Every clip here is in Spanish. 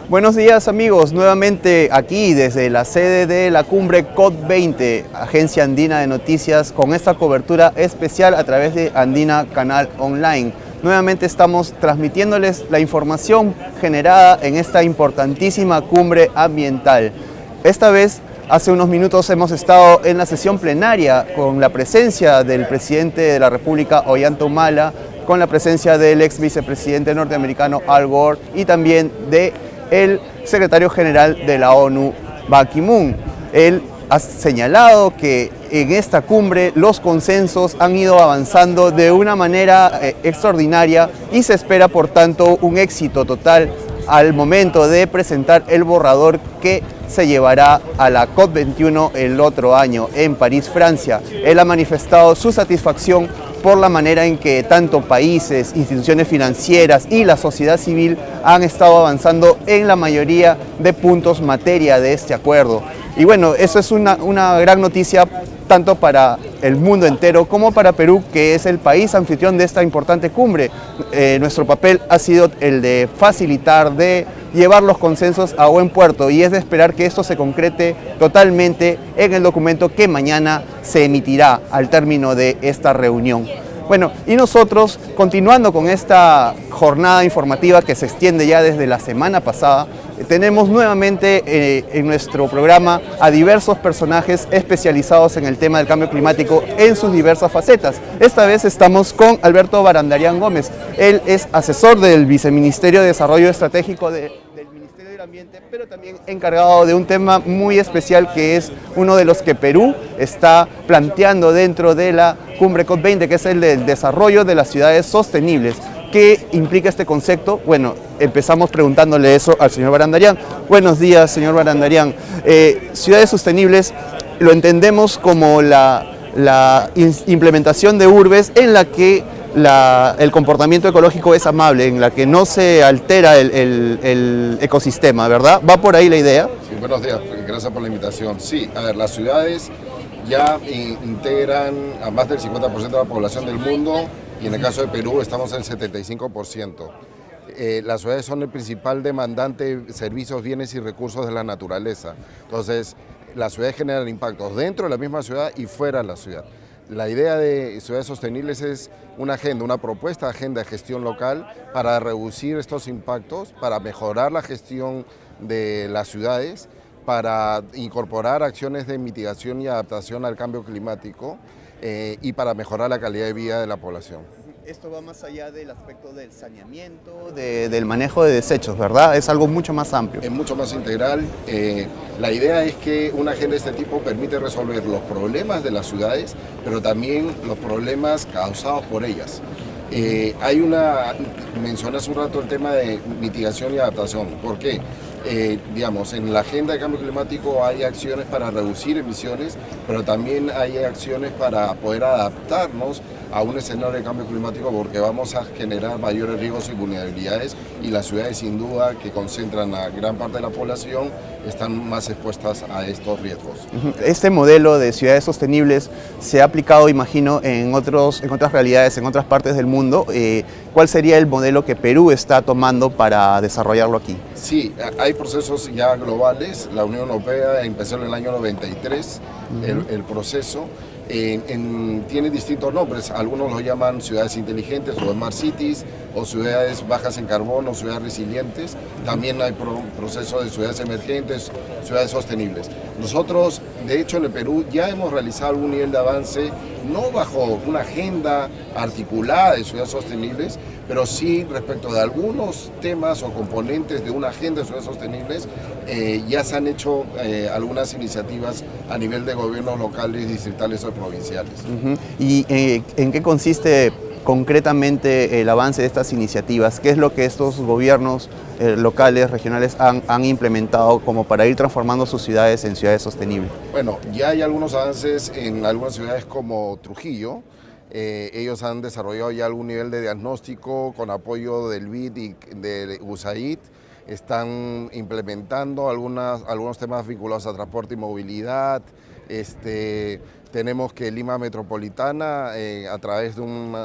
Buenos días amigos, nuevamente aquí desde la sede de la cumbre COP20, Agencia Andina de Noticias, con esta cobertura especial a través de Andina Canal Online. Nuevamente estamos transmitiéndoles la información generada en esta importantísima cumbre ambiental. Esta vez, hace unos minutos hemos estado en la sesión plenaria con la presencia del presidente de la República, Ollanta Humala, con la presencia del ex vicepresidente norteamericano Al Gore y también de el secretario general de la ONU, Ban Ki-moon. Él ha señalado que en esta cumbre los consensos han ido avanzando de una manera extraordinaria y se espera, por tanto, un éxito total al momento de presentar el borrador que se llevará a la COP21 el otro año en París, Francia. Él ha manifestado su satisfacción por la manera en que tanto países, instituciones financieras y la sociedad civil han estado avanzando en la mayoría de puntos materia de este acuerdo. Y bueno, eso es una gran noticia tanto para el mundo entero como para Perú, que es el país anfitrión de esta importante cumbre. Nuestro papel ha sido el de facilitar, de llevar los consensos a buen puerto, y es de esperar que esto se concrete totalmente en el documento que mañana se emitirá al término de esta reunión. Bueno, y nosotros, continuando con esta jornada informativa que se extiende ya desde la semana pasada, tenemos nuevamente en nuestro programa a diversos personajes especializados en el tema del cambio climático en sus diversas facetas. Esta vez estamos con Alberto Barandarian Gómez. Él es asesor del Viceministerio de Desarrollo Estratégico del Ministerio del Ambiente, pero también encargado de un tema muy especial que es uno de los que Perú está planteando dentro de la cumbre COP20, que es el del desarrollo de las ciudades sostenibles. ¿Qué implica este concepto? Bueno, empezamos preguntándole eso al señor Barandarian. Buenos días, señor Barandarian. Ciudades sostenibles lo entendemos como la implementación de urbes en la que el comportamiento ecológico es amable, en la que no se altera el ecosistema, ¿verdad? ¿Va por ahí la idea? Sí, buenos días, gracias por la invitación. Sí, a ver, las ciudades ya integran a más del 50% de la población del mundo, y en el caso de Perú estamos en el 75%. Las ciudades son el principal demandante de servicios, bienes y recursos de la naturaleza. Entonces, las ciudades generan impactos dentro de la misma ciudad y fuera de la ciudad. La idea de ciudades sostenibles es una agenda, una propuesta de agenda de gestión local para reducir estos impactos, para mejorar la gestión de las ciudades, para incorporar acciones de mitigación y adaptación al cambio climático y para mejorar la calidad de vida de la población. Esto va más allá del aspecto del saneamiento, del manejo de desechos, ¿verdad? Es algo mucho más amplio. Es mucho más integral. La idea es que una agenda de este tipo permite resolver los problemas de las ciudades, pero también los problemas causados por ellas. Mencioné hace un rato el tema de mitigación y adaptación. ¿Por qué? Digamos, en la agenda de cambio climático hay acciones para reducir emisiones, pero también hay acciones para poder adaptarnos a un escenario de cambio climático, porque vamos a generar mayores riesgos y vulnerabilidades, y las ciudades, sin duda, que concentran a gran parte de la población, están más expuestas a estos riesgos. Este modelo de ciudades sostenibles se ha aplicado, imagino, en otras realidades, en otras partes del mundo. ¿Cuál sería el modelo que Perú está tomando para desarrollarlo aquí? Sí, hay procesos ya globales. La Unión Europea empezó en el año 93 el proceso. Tiene distintos nombres, algunos lo llaman ciudades inteligentes o smart cities, o ciudades bajas en carbono, ciudades resilientes. También hay procesos de ciudades emergentes, ciudades sostenibles. Nosotros, de hecho, en el Perú ya hemos realizado algún nivel de avance, no bajo una agenda articulada de ciudades sostenibles, pero sí respecto de algunos temas o componentes de una agenda de ciudades sostenibles. Ya se han hecho algunas iniciativas a nivel de gobiernos locales, distritales o provinciales. ¿Y en qué consiste concretamente el avance de estas iniciativas? ¿Qué es lo que estos gobiernos locales, regionales han implementado como para ir transformando sus ciudades en ciudades sostenibles? Bueno, ya hay algunos avances en algunas ciudades como Trujillo. Ellos han desarrollado ya algún nivel de diagnóstico con apoyo del BID y de USAID. Están implementando algunos temas vinculados a transporte y movilidad, Tenemos que Lima Metropolitana, a través de un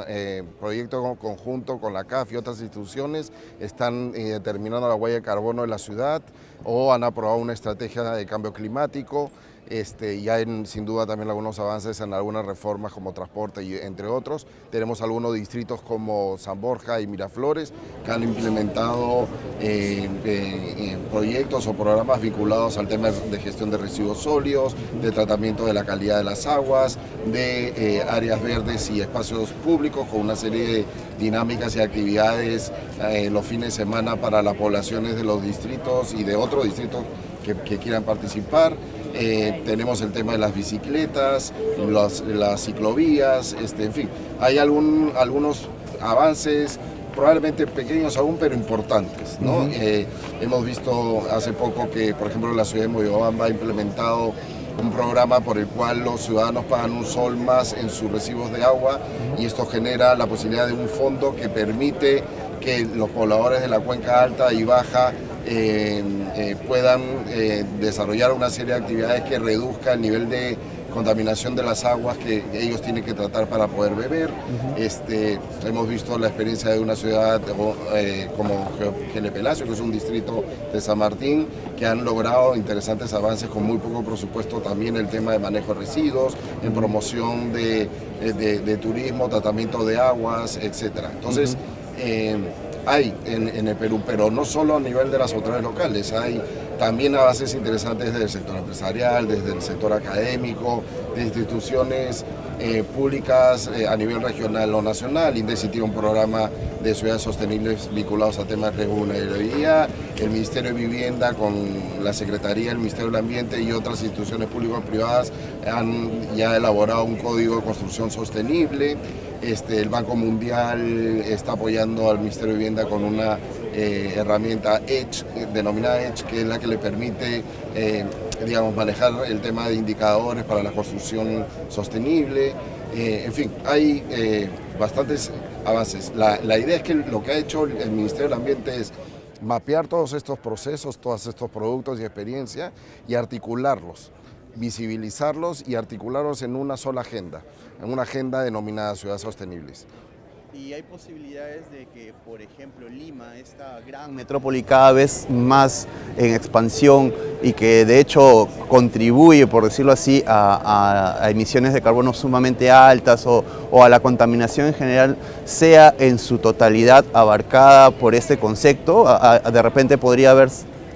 proyecto conjunto con la CAF y otras instituciones, están determinando la huella de carbono de la ciudad o han aprobado una estrategia de cambio climático. Y hay sin duda también algunos avances en algunas reformas como transporte y entre otros. Tenemos algunos distritos como San Borja y Miraflores que han implementado proyectos o programas vinculados al tema de gestión de residuos sólidos, de tratamiento de la calidad de las aguas, de áreas verdes y espacios públicos con una serie de dinámicas y actividades los fines de semana para las poblaciones de los distritos y de otros distritos que quieran participar. Tenemos el tema de las bicicletas, las ciclovías, en fin, hay algunos avances probablemente pequeños aún, pero importantes, ¿no? Hemos visto hace poco que, por ejemplo, la ciudad de Moyobamba ha implementado un programa por el cual los ciudadanos pagan un sol más en sus recibos de agua y esto genera la posibilidad de un fondo que permite que los pobladores de la cuenca alta y baja puedan desarrollar una serie de actividades que reduzcan el nivel de contaminación de las aguas que ellos tienen que tratar para poder beber. Hemos visto la experiencia de una ciudad como Gelepelacio, que es un distrito de San Martín, que han logrado interesantes avances con muy poco presupuesto, también el tema de manejo de residuos, en promoción de turismo, tratamiento de aguas, etc. Entonces, hay en el Perú, pero no solo a nivel de las autoridades locales, hay también avances interesantes desde el sector empresarial, desde el sector académico, de instituciones públicas a nivel regional o nacional. INDECI tiene un programa de ciudades sostenibles vinculados a temas de vulnerabilidad, el Ministerio de Vivienda con la Secretaría del Ministerio del Ambiente y otras instituciones públicas privadas han ya elaborado un código de construcción sostenible. El Banco Mundial está apoyando al Ministerio de Vivienda con una herramienta EDGE, denominada EDGE, que es la que le permite manejar el tema de indicadores para la construcción sostenible. En fin, hay bastantes avances. La idea es que lo que ha hecho el Ministerio del Ambiente es mapear todos estos procesos, todos estos productos y experiencias y articularlos, visibilizarlos y articularlos en una sola agenda, en una agenda denominada Ciudades Sostenibles. ¿Y hay posibilidades de que, por ejemplo, Lima, esta gran metrópoli cada vez más en expansión y que de hecho contribuye, por decirlo así, a emisiones de carbono sumamente altas o a la contaminación en general, sea en su totalidad abarcada por este concepto? De repente podría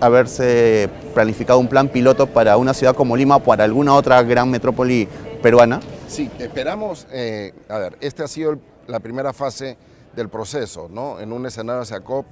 haberse planificado un plan piloto para una ciudad como Lima o para alguna otra gran metrópoli peruana. Sí, esperamos, esta ha sido la primera fase del proceso, ¿no? En un escenario hacia COP,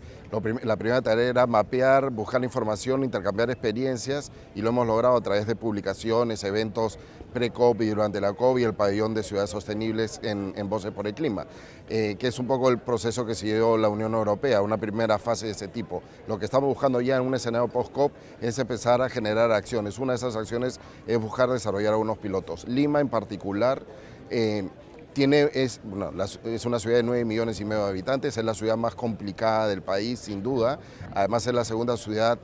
la primera tarea era mapear, buscar información, intercambiar experiencias y lo hemos logrado a través de publicaciones, eventos pre-COP y durante la COP y el pabellón de ciudades sostenibles en Voces por el Clima, que es un poco el proceso que siguió la Unión Europea, una primera fase de ese tipo. Lo que estamos buscando ya en un escenario post-COP es empezar a generar acciones. Una de esas acciones es buscar desarrollar algunos pilotos. Lima en particular es una ciudad de 9,5 millones de habitantes, es la ciudad más complicada del país, sin duda. Además es la segunda ciudad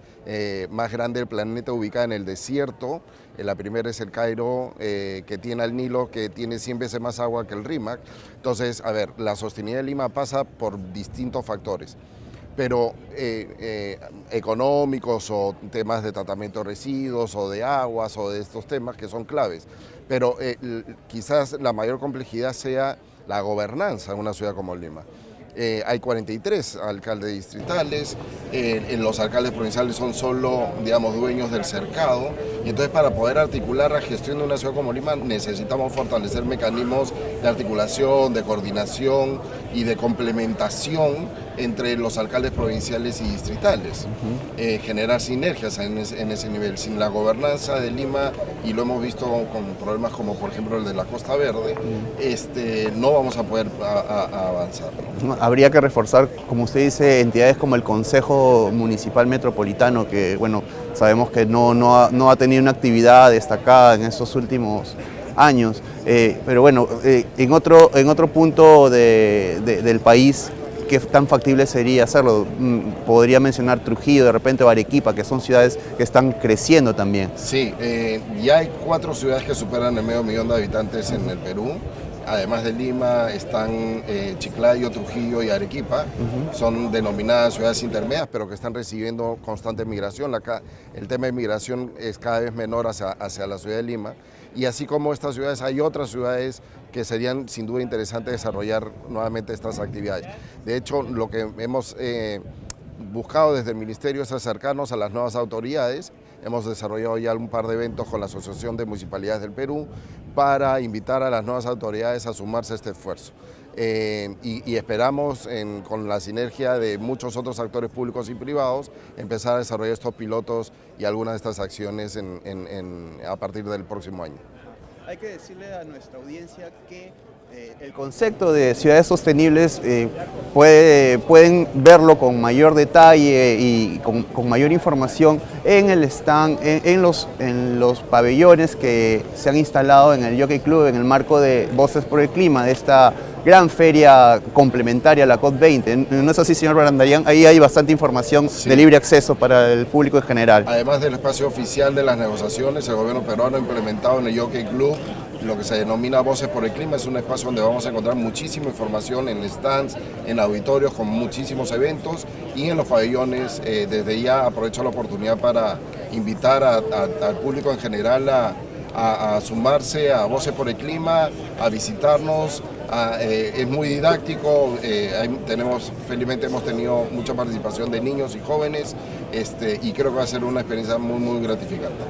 más grande del planeta, ubicada en el desierto. La primera es el Cairo, que tiene al Nilo, que tiene 100 veces más agua que el Rímac. Entonces, la sostenibilidad de Lima pasa por distintos factores, pero económicos o temas de tratamiento de residuos o de aguas o de estos temas que son claves. Pero quizás la mayor complejidad sea la gobernanza en una ciudad como Lima. Hay 43 alcaldes distritales, los alcaldes provinciales son solo, dueños del cercado, y entonces para poder articular la gestión de una ciudad como Lima necesitamos fortalecer mecanismos de articulación, de coordinación y de complementación entre los alcaldes provinciales y distritales, generar sinergias en ese nivel. Sin la gobernanza de Lima, y lo hemos visto con problemas como por ejemplo el de la Costa Verde, no vamos a poder avanzar. Habría que reforzar, como usted dice, entidades como el Consejo Municipal Metropolitano, que bueno, sabemos que no ha tenido una actividad destacada en estos últimos años, pero bueno, en otro punto del país, qué tan factible sería hacerlo. Podría mencionar Trujillo, de repente, o Arequipa, que son ciudades que están creciendo también. Sí, ya hay 4 ciudades que superan el medio millón de habitantes en el Perú. Además de Lima están Chiclayo, Trujillo y Arequipa. Son denominadas ciudades intermedias, pero que están recibiendo constante migración. El tema de migración es cada vez menor hacia la ciudad de Lima. Y así como estas ciudades, hay otras ciudades que serían sin duda interesantes desarrollar nuevamente estas actividades. De hecho, lo que hemos buscado desde el Ministerio es acercarnos a las nuevas autoridades. Hemos desarrollado ya un par de eventos con la Asociación de Municipalidades del Perú para invitar a las nuevas autoridades a sumarse a este esfuerzo. Y esperamos, con la sinergia de muchos otros actores públicos y privados, empezar a desarrollar estos pilotos y algunas de estas acciones a partir del próximo año. Hay que decirle a nuestra audiencia que el concepto de ciudades sostenibles pueden verlo con mayor detalle y con mayor información en el stand, en los pabellones que se han instalado en el Jockey Club en el marco de Voces por el Clima, de esta gran feria complementaria a la COP20. ¿No es así, señor Barandarian? Ahí hay bastante información de libre acceso para el público en general. Además del espacio oficial de las negociaciones, el gobierno peruano ha implementado en el Jockey Club lo que se denomina Voces por el Clima. Es un espacio donde vamos a encontrar muchísima información en stands, en auditorios con muchísimos eventos y en los pabellones. Desde ya aprovecho la oportunidad para invitar al público en general a sumarse a Voces por el Clima, a visitarnos. Es muy didáctico, felizmente hemos tenido mucha participación de niños y jóvenes, y creo que va a ser una experiencia muy gratificante.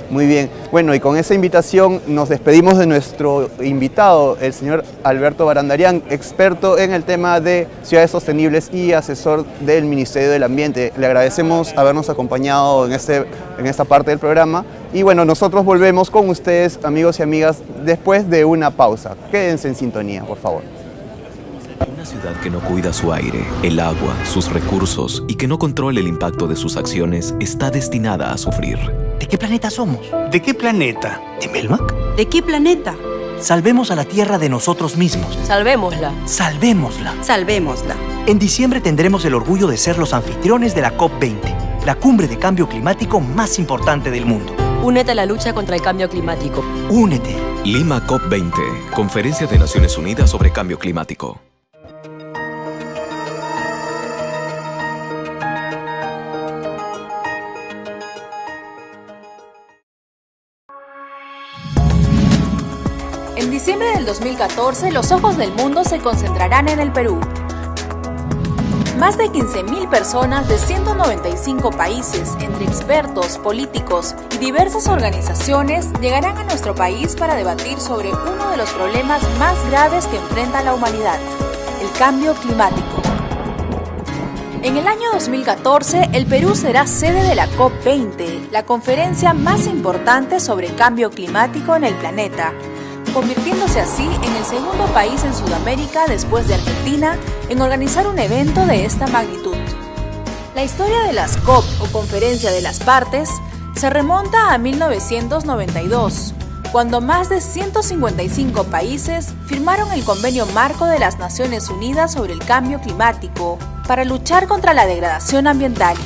Muy bien, bueno, y con esa invitación nos despedimos de nuestro invitado, el señor Alberto Barandarian, experto en el tema de ciudades sostenibles y asesor del Ministerio del Ambiente. Le agradecemos habernos acompañado en esta parte del programa. Y bueno, nosotros volvemos con ustedes, amigos y amigas, después de una pausa. Quédense en sintonía, por favor. Una ciudad que no cuida su aire, el agua, sus recursos y que no controle el impacto de sus acciones está destinada a sufrir. ¿De qué planeta somos? ¿De qué planeta? ¿De Melmac? ¿De qué planeta? Salvemos a la Tierra de nosotros mismos. Salvémosla. Salvémosla. Salvémosla. En diciembre tendremos el orgullo de ser los anfitriones de la COP20, la cumbre de cambio climático más importante del mundo. Únete a la lucha contra el cambio climático. Únete. Lima COP20, Conferencia de Naciones Unidas sobre Cambio Climático. En diciembre del 2014, los ojos del mundo se concentrarán en el Perú. Más de 15.000 personas de 195 países, entre expertos, políticos y diversas organizaciones, llegarán a nuestro país para debatir sobre uno de los problemas más graves que enfrenta la humanidad, el cambio climático. En el año 2014, el Perú será sede de la COP20, la conferencia más importante sobre cambio climático en el planeta, convirtiéndose así en el segundo país en Sudamérica, después de Argentina, en organizar un evento de esta magnitud. La historia de las COP o Conferencia de las Partes se remonta a 1992, cuando más de 155 países firmaron el Convenio Marco de las Naciones Unidas sobre el Cambio Climático para luchar contra la degradación ambiental.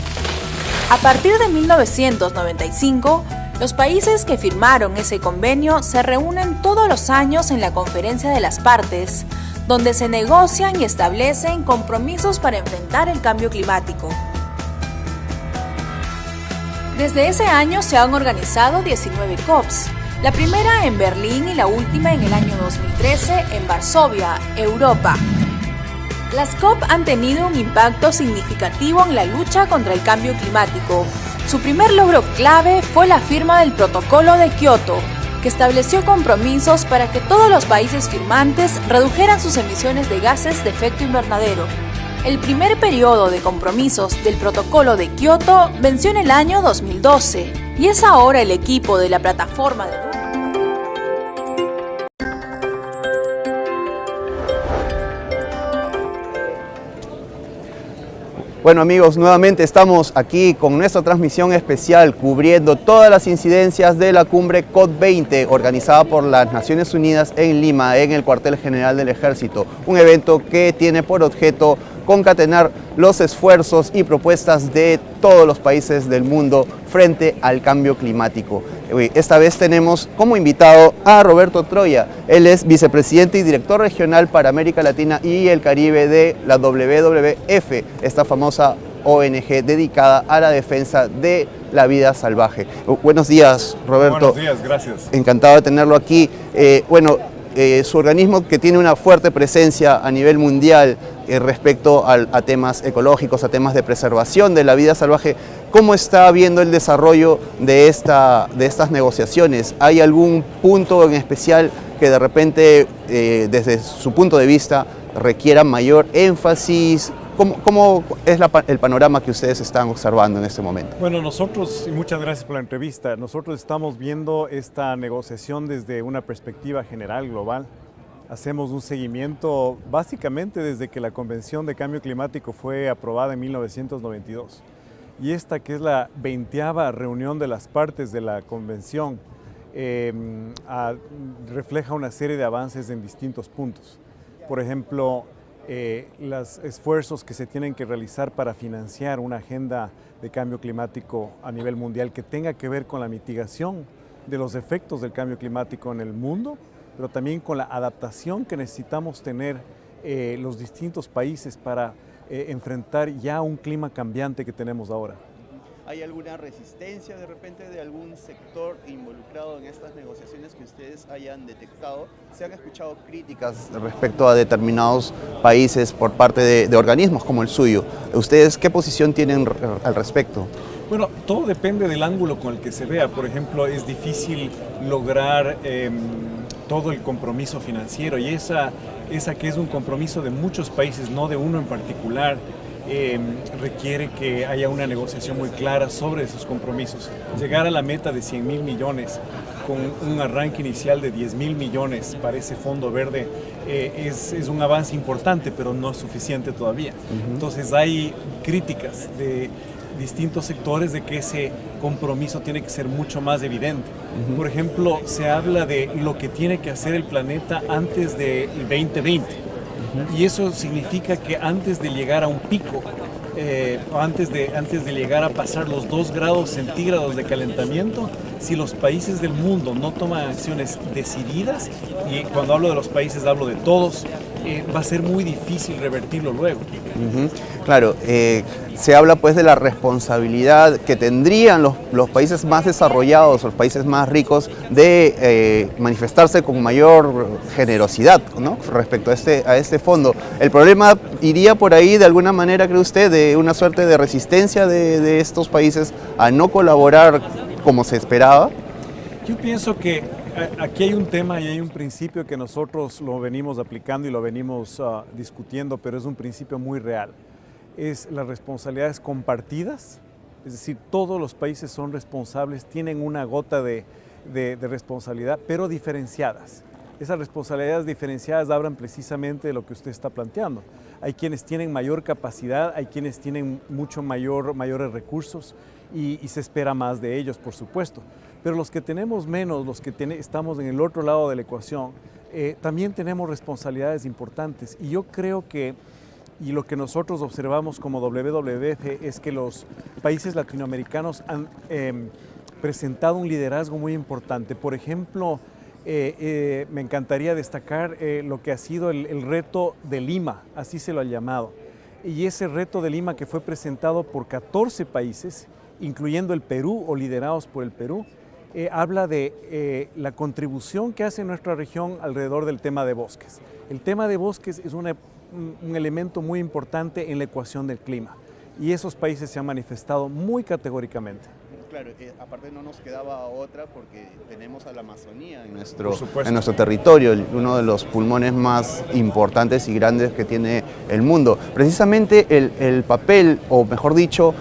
A partir de 1995, los países que firmaron ese convenio se reúnen todos los años en la Conferencia de las Partes, donde se negocian y establecen compromisos para enfrentar el cambio climático. Desde ese año se han organizado 19 COPs, la primera en Berlín y la última en el año 2013 en Varsovia, Europa. Las COP han tenido un impacto significativo en la lucha contra el cambio climático. Su primer logro clave fue la firma del Protocolo de Kioto, que estableció compromisos para que todos los países firmantes redujeran sus emisiones de gases de efecto invernadero. El primer periodo de compromisos del Protocolo de Kioto venció en el año 2012 y es ahora el equipo de la plataforma de Bueno amigos, nuevamente estamos aquí con nuestra transmisión especial cubriendo todas las incidencias de la cumbre COP20 organizada por las Naciones Unidas en Lima, en el cuartel general del Ejército. Un evento que tiene por objeto concatenar los esfuerzos y propuestas de todos los países del mundo frente al cambio climático. Esta vez tenemos como invitado a Roberto Troya. Él es vicepresidente y director regional para América Latina y el Caribe de la WWF, esta famosa ONG dedicada a la defensa de la vida salvaje. Buenos días, Roberto. Buenos días, gracias. Encantado de tenerlo aquí. Su organismo, que tiene una fuerte presencia a nivel mundial respecto a temas ecológicos, a temas de preservación de la vida salvaje, ¿cómo está viendo el desarrollo de estas negociaciones? ¿Hay algún punto en especial que de repente, desde su punto de vista, requiera mayor énfasis? ¿Cómo es el panorama que ustedes están observando en este momento? Bueno, nosotros, y muchas gracias por la entrevista, nosotros estamos viendo esta negociación desde una perspectiva general, global. Hacemos un seguimiento básicamente desde que la Convención de Cambio Climático fue aprobada en 1992. Y esta, que es la 20ª reunión de las partes de la Convención, refleja una serie de avances en distintos puntos. Por ejemplo, los esfuerzos que se tienen que realizar para financiar una agenda de cambio climático a nivel mundial que tenga que ver con la mitigación de los efectos del cambio climático en el mundo, pero también con la adaptación que necesitamos tener los distintos países para enfrentar ya un clima cambiante que tenemos ahora. ¿Hay alguna resistencia de repente de algún sector involucrado en estas negociaciones que ustedes hayan detectado? ¿Se han escuchado críticas respecto a determinados países por parte de organismos como el suyo? ¿Ustedes qué posición tienen al respecto? Bueno, todo depende del ángulo con el que se vea. Por ejemplo, es difícil lograr todo el compromiso financiero, y esa que es un compromiso de muchos países, no de uno en particular. Requiere que haya una negociación muy clara sobre esos compromisos. Llegar a la meta de 100.000 millones con un arranque inicial de 10.000 millones para ese fondo verde es un avance importante, pero no es suficiente todavía. Entonces hay críticas de distintos sectores de que ese compromiso tiene que ser mucho más evidente. Por ejemplo, se habla de lo que tiene que hacer el planeta antes del 2020. Y eso significa que antes de llegar a un pico, antes de llegar a pasar los 2 grados centígrados de calentamiento, si los países del mundo no toman acciones decididas, y cuando hablo de los países hablo de todos, va a ser muy difícil revertirlo luego. Claro, se habla pues de la responsabilidad que tendrían los países más desarrollados, los países más ricos, de manifestarse con mayor generosidad, ¿no?, respecto a este fondo. ¿El problema iría por ahí de alguna manera, cree usted, de una suerte de resistencia de estos países a no colaborar como se esperaba? Yo pienso que aquí hay un tema y hay un principio que nosotros lo venimos aplicando y lo venimos discutiendo, pero es un principio muy real. Es las responsabilidades compartidas, es decir, todos los países son responsables, tienen una gota de responsabilidad, pero diferenciadas. Esas responsabilidades diferenciadas hablan precisamente de lo que usted está planteando. Hay quienes tienen mayor capacidad, hay quienes tienen mayores recursos y se espera más de ellos, por supuesto. Pero los que tenemos menos, los que estamos en el otro lado de la ecuación, también tenemos responsabilidades importantes. Y yo creo que, y lo que nosotros observamos como WWF, es que los países latinoamericanos han presentado un liderazgo muy importante. Por ejemplo, me encantaría destacar lo que ha sido el reto de Lima, así se lo ha llamado. Y ese reto de Lima, que fue presentado por 14 países, incluyendo el Perú o liderados por el Perú, habla de la contribución que hace nuestra región alrededor del tema de bosques. El tema de bosques es un elemento muy importante en la ecuación del clima, y esos países se han manifestado muy categóricamente. Claro, aparte no nos quedaba otra porque tenemos a la Amazonía en nuestro territorio, uno de los pulmones más importantes y grandes que tiene el mundo. Precisamente el papel, o mejor dicho,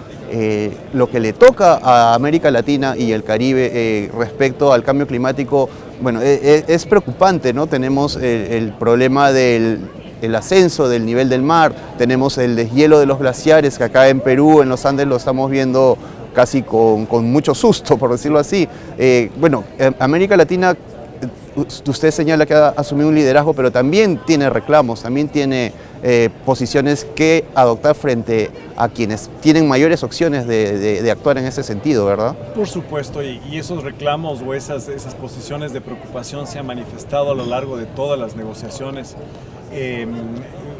lo que le toca a América Latina y el Caribe respecto al cambio climático, bueno, es preocupante, ¿no? Tenemos el problema del ascenso del nivel del mar, tenemos el deshielo de los glaciares, que acá en Perú, en los Andes, lo estamos viendo casi con mucho susto, por decirlo así. América Latina, usted señala que ha asumido un liderazgo, pero también tiene reclamos, también tiene posiciones que adoptar frente a quienes tienen mayores opciones de actuar en ese sentido, ¿verdad? Por supuesto, y esos reclamos o esas posiciones de preocupación se han manifestado a lo largo de todas las negociaciones.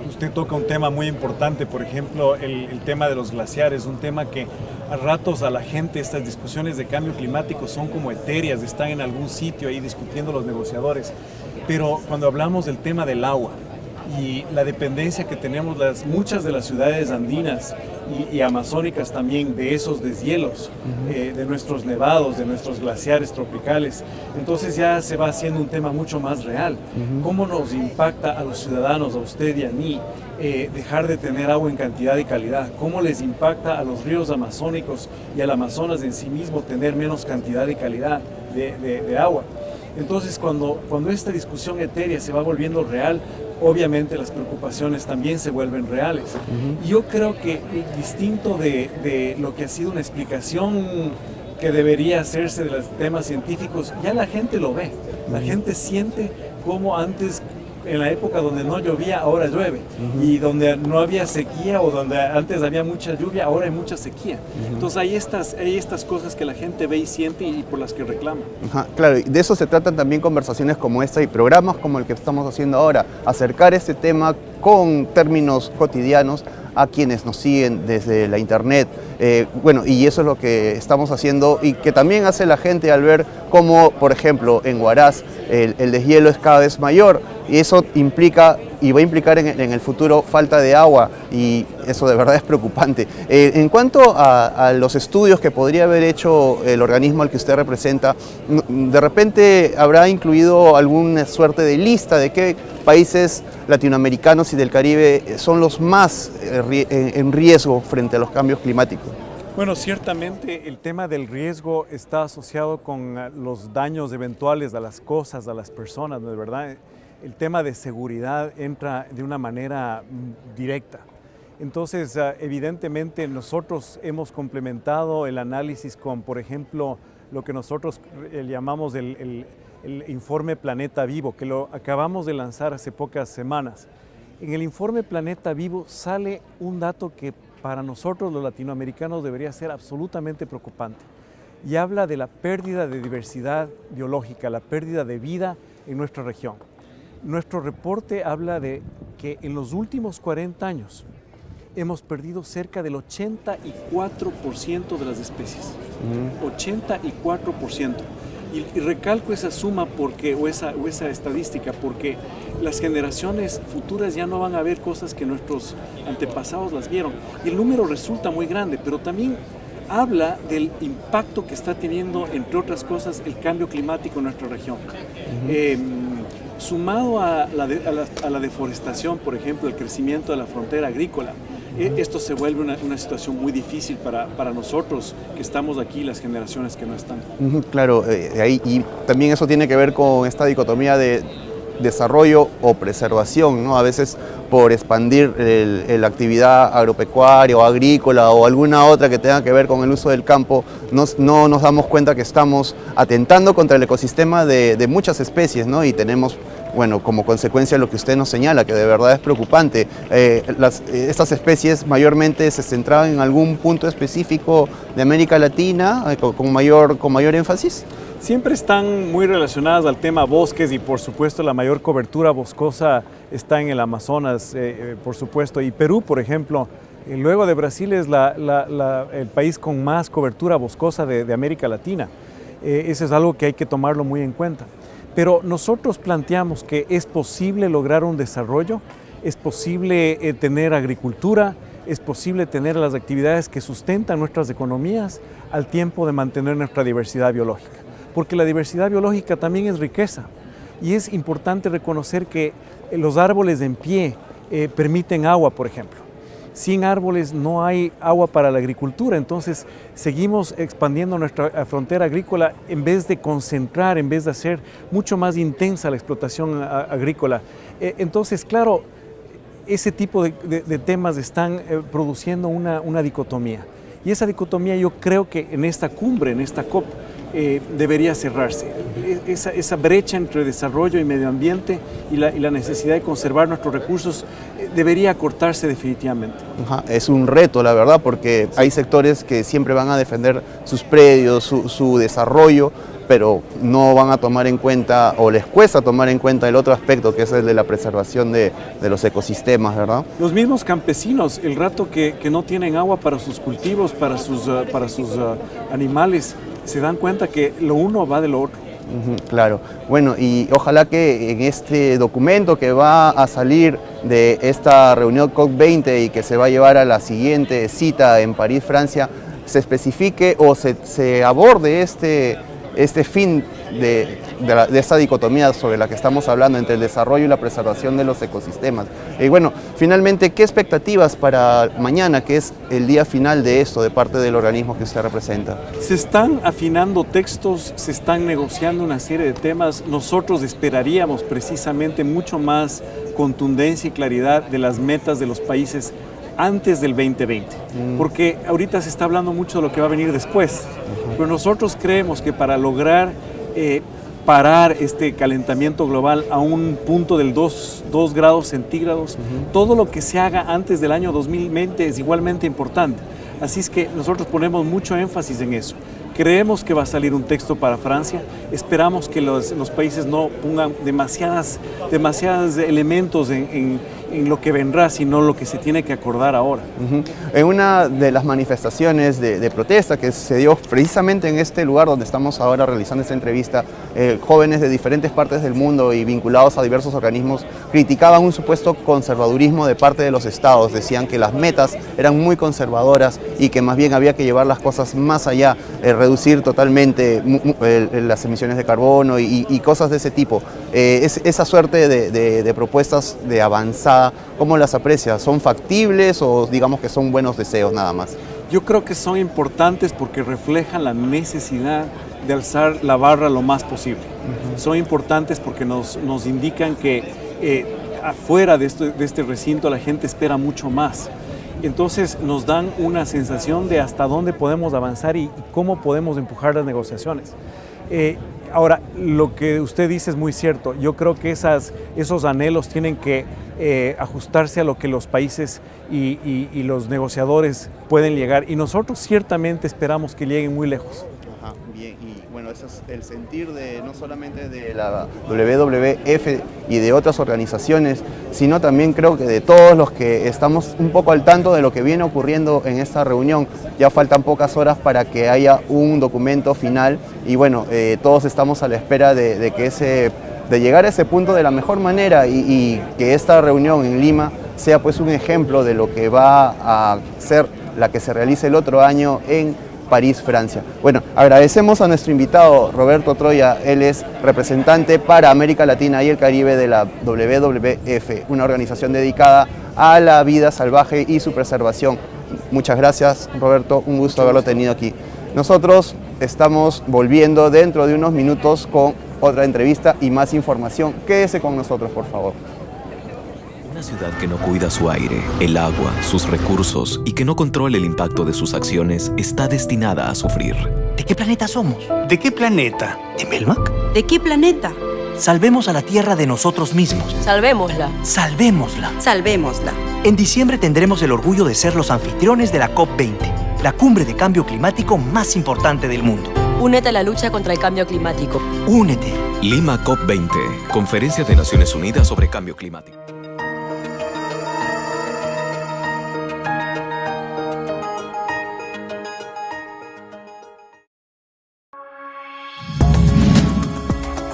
Usted toca un tema muy importante, por ejemplo, el tema de los glaciares, un tema que a ratos a la gente estas discusiones de cambio climático son como etéreas, están en algún sitio ahí discutiendo los negociadores, pero cuando hablamos del tema del agua y la dependencia que tenemos muchas de las ciudades andinas y amazónicas también de esos deshielos, de nuestros nevados, de nuestros glaciares tropicales, entonces ya se va haciendo un tema mucho más real. ¿Cómo nos impacta a los ciudadanos, a usted y a mí, dejar de tener agua en cantidad y calidad? ¿Cómo les impacta a los ríos amazónicos y al Amazonas en sí mismo tener menos cantidad y calidad de agua? Entonces, cuando esta discusión etérea se va volviendo real, obviamente las preocupaciones también se vuelven reales. Y yo creo que distinto de lo que ha sido una explicación que debería hacerse de los temas científicos, ya la gente lo ve. La gente siente cómo antes, en la época donde no llovía, ahora llueve. Y donde no había sequía o donde antes había mucha lluvia, ahora hay mucha sequía. Entonces hay estas cosas que la gente ve y siente y por las que reclama. Claro, y de eso se tratan también conversaciones como esta y programas como el que estamos haciendo ahora, acercar este tema con términos cotidianos a quienes nos siguen desde la internet. Bueno, y eso es lo que estamos haciendo y que también hace la gente al ver cómo, por ejemplo, en Huaraz el deshielo es cada vez mayor y eso implica y va a implicar en el futuro falta de agua y eso de verdad es preocupante. En cuanto a los estudios que podría haber hecho el organismo al que usted representa, de repente habrá incluido alguna suerte de lista de qué países latinoamericanos y del Caribe son los más en riesgo frente a los cambios climáticos. Bueno, ciertamente el tema del riesgo está asociado con los daños eventuales a las cosas, a las personas, ¿no es verdad? El tema de seguridad entra de una manera directa. Entonces, evidentemente nosotros hemos complementado el análisis con, por ejemplo, lo que nosotros llamamos el informe Planeta Vivo, que lo acabamos de lanzar hace pocas semanas. En el informe Planeta Vivo sale un dato que para nosotros los latinoamericanos debería ser absolutamente preocupante y habla de la pérdida de diversidad biológica, la pérdida de vida en nuestra región. Nuestro reporte habla de que en los últimos 40 años hemos perdido cerca del 84% de las especies. 84%. Y recalco esa suma porque, o esa estadística porque las generaciones futuras ya no van a ver cosas que nuestros antepasados las vieron. Y el número resulta muy grande, pero también habla del impacto que está teniendo, entre otras cosas, el cambio climático en nuestra región. Sumado a la deforestación, por ejemplo, el crecimiento de la frontera agrícola, esto se vuelve una situación muy difícil para nosotros que estamos aquí y las generaciones que no están. Claro, y también eso tiene que ver con esta dicotomía de desarrollo o preservación, ¿no? A veces por expandir la actividad agropecuaria o agrícola o alguna otra que tenga que ver con el uso del campo, no nos damos cuenta que estamos atentando contra el ecosistema de muchas especies, ¿no? Y tenemos, bueno, como consecuencia lo que usted nos señala, que de verdad es preocupante. Estas especies mayormente se centraban en algún punto específico de América Latina, con mayor énfasis. Siempre están muy relacionadas al tema bosques y por supuesto la mayor cobertura boscosa está en el Amazonas, por supuesto. Y Perú, por ejemplo, luego de Brasil es el país con más cobertura boscosa de América Latina. Eso es algo que hay que tomarlo muy en cuenta. Pero nosotros planteamos que es posible lograr un desarrollo, es posible tener agricultura, es posible tener las actividades que sustentan nuestras economías al tiempo de mantener nuestra diversidad biológica. Porque la diversidad biológica también es riqueza y es importante reconocer que los árboles en pie permiten agua, por ejemplo. Sin árboles no hay agua para la agricultura, entonces seguimos expandiendo nuestra frontera agrícola en vez de concentrar, en vez de hacer mucho más intensa la explotación agrícola. Entonces, claro, ese tipo de temas están produciendo una dicotomía. Y esa dicotomía yo creo que en esta cumbre, en esta COP, debería cerrarse. esa brecha entre desarrollo y medio ambiente y la necesidad de conservar nuestros recursos debería acortarse definitivamente. Ajá, es un reto, la verdad, porque hay sectores que siempre van a defender sus predios, su desarrollo, pero no van a tomar en cuenta, o les cuesta tomar en cuenta el otro aspecto, que es el de la preservación de los ecosistemas, ¿verdad? Los mismos campesinos, el rato que no tienen agua para sus cultivos, para sus animales, se dan cuenta que lo uno va de lo otro. Claro. Bueno, y ojalá que en este documento que va a salir de esta reunión COP20 y que se va a llevar a la siguiente cita en París, Francia, se especifique o se aborde este fin de esta dicotomía sobre la que estamos hablando entre el desarrollo y la preservación de los ecosistemas. Y bueno, finalmente, ¿qué expectativas para mañana, que es el día final de esto, de parte del organismo que usted representa? Se están afinando textos, se están negociando una serie de temas. Nosotros esperaríamos precisamente mucho más contundencia y claridad de las metas de los países antes del 2020, porque ahorita se está hablando mucho de lo que va a venir después, pero nosotros creemos que para lograr parar este calentamiento global a un punto del 2 grados centígrados, todo lo que se haga antes del año 2020 es igualmente importante. Así es que nosotros ponemos mucho énfasis en eso. Creemos que va a salir un texto para Francia, esperamos que los países no pongan demasiados elementos en lo que vendrá, sino lo que se tiene que acordar ahora. En una de las manifestaciones de protesta que se dio precisamente en este lugar donde estamos ahora realizando esta entrevista, jóvenes de diferentes partes del mundo y vinculados a diversos organismos criticaban un supuesto conservadurismo de parte de los estados. Decían que las metas eran muy conservadoras y que más bien había que llevar las cosas más allá, reducir totalmente las emisiones de carbono y cosas de ese tipo. Esa suerte de propuestas de avanzada, ¿cómo las aprecia? ¿Son factibles o digamos que son buenos deseos nada más? Yo creo que son importantes porque reflejan la necesidad de alzar la barra lo más posible. Son importantes porque nos indican que afuera de este recinto la gente espera mucho más. Entonces nos dan una sensación de hasta dónde podemos avanzar y cómo podemos empujar las negociaciones. Ahora, lo que usted dice es muy cierto. Yo creo que esos anhelos tienen que ajustarse a lo que los países y los negociadores pueden llegar. Y nosotros ciertamente esperamos que lleguen muy lejos. Ajá, bien. Y bueno, ese es el sentir no solamente de la WWF y de otras organizaciones, sino también creo que de todos los que estamos un poco al tanto de lo que viene ocurriendo en esta reunión. Ya faltan pocas horas para que haya un documento final y bueno, todos estamos a la espera de llegar a ese punto de la mejor manera y que esta reunión en Lima sea pues un ejemplo de lo que va a ser la que se realice el otro año en París, Francia. Bueno, agradecemos a nuestro invitado Roberto Troya. Él es representante para América Latina y el Caribe de la WWF, una organización dedicada a la vida salvaje y su preservación. Muchas gracias, Roberto, un gusto haberlo tenido aquí. Nosotros estamos volviendo dentro de unos minutos con otra entrevista y más información. Quédese con nosotros, por favor. Una ciudad que no cuida su aire, el agua, sus recursos y que no controla el impacto de sus acciones está destinada a sufrir. ¿De qué planeta somos? ¿De qué planeta? ¿De Melmac? ¿De qué planeta? Salvemos a la Tierra de nosotros mismos. Salvémosla. Salvémosla. Salvémosla. En diciembre tendremos el orgullo de ser los anfitriones de la COP20, la cumbre de cambio climático más importante del mundo. Únete a la lucha contra el cambio climático. Únete. Lima COP20, Conferencia de Naciones Unidas sobre Cambio Climático.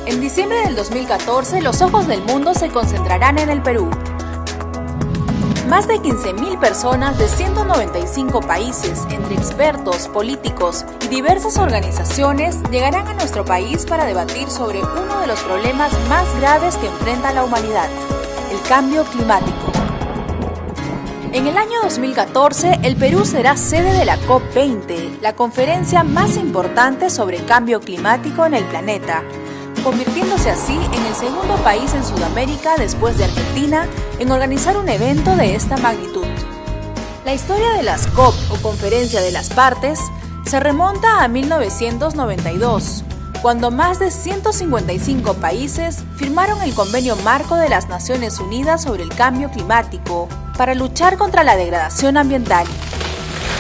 En diciembre del 2014, los ojos del mundo se concentrarán en el Perú. Más de 15.000 personas de 195 países, entre expertos, políticos y diversas organizaciones, llegarán a nuestro país para debatir sobre uno de los problemas más graves que enfrenta la humanidad, el cambio climático. En el año 2014, el Perú será sede de la COP20, la conferencia más importante sobre cambio climático en el planeta, convirtiéndose así en el segundo país en Sudamérica, después de Argentina, en organizar un evento de esta magnitud. La historia de las COP o Conferencia de las Partes se remonta a 1992, cuando más de 155 países firmaron el Convenio Marco de las Naciones Unidas sobre el Cambio Climático para luchar contra la degradación ambiental.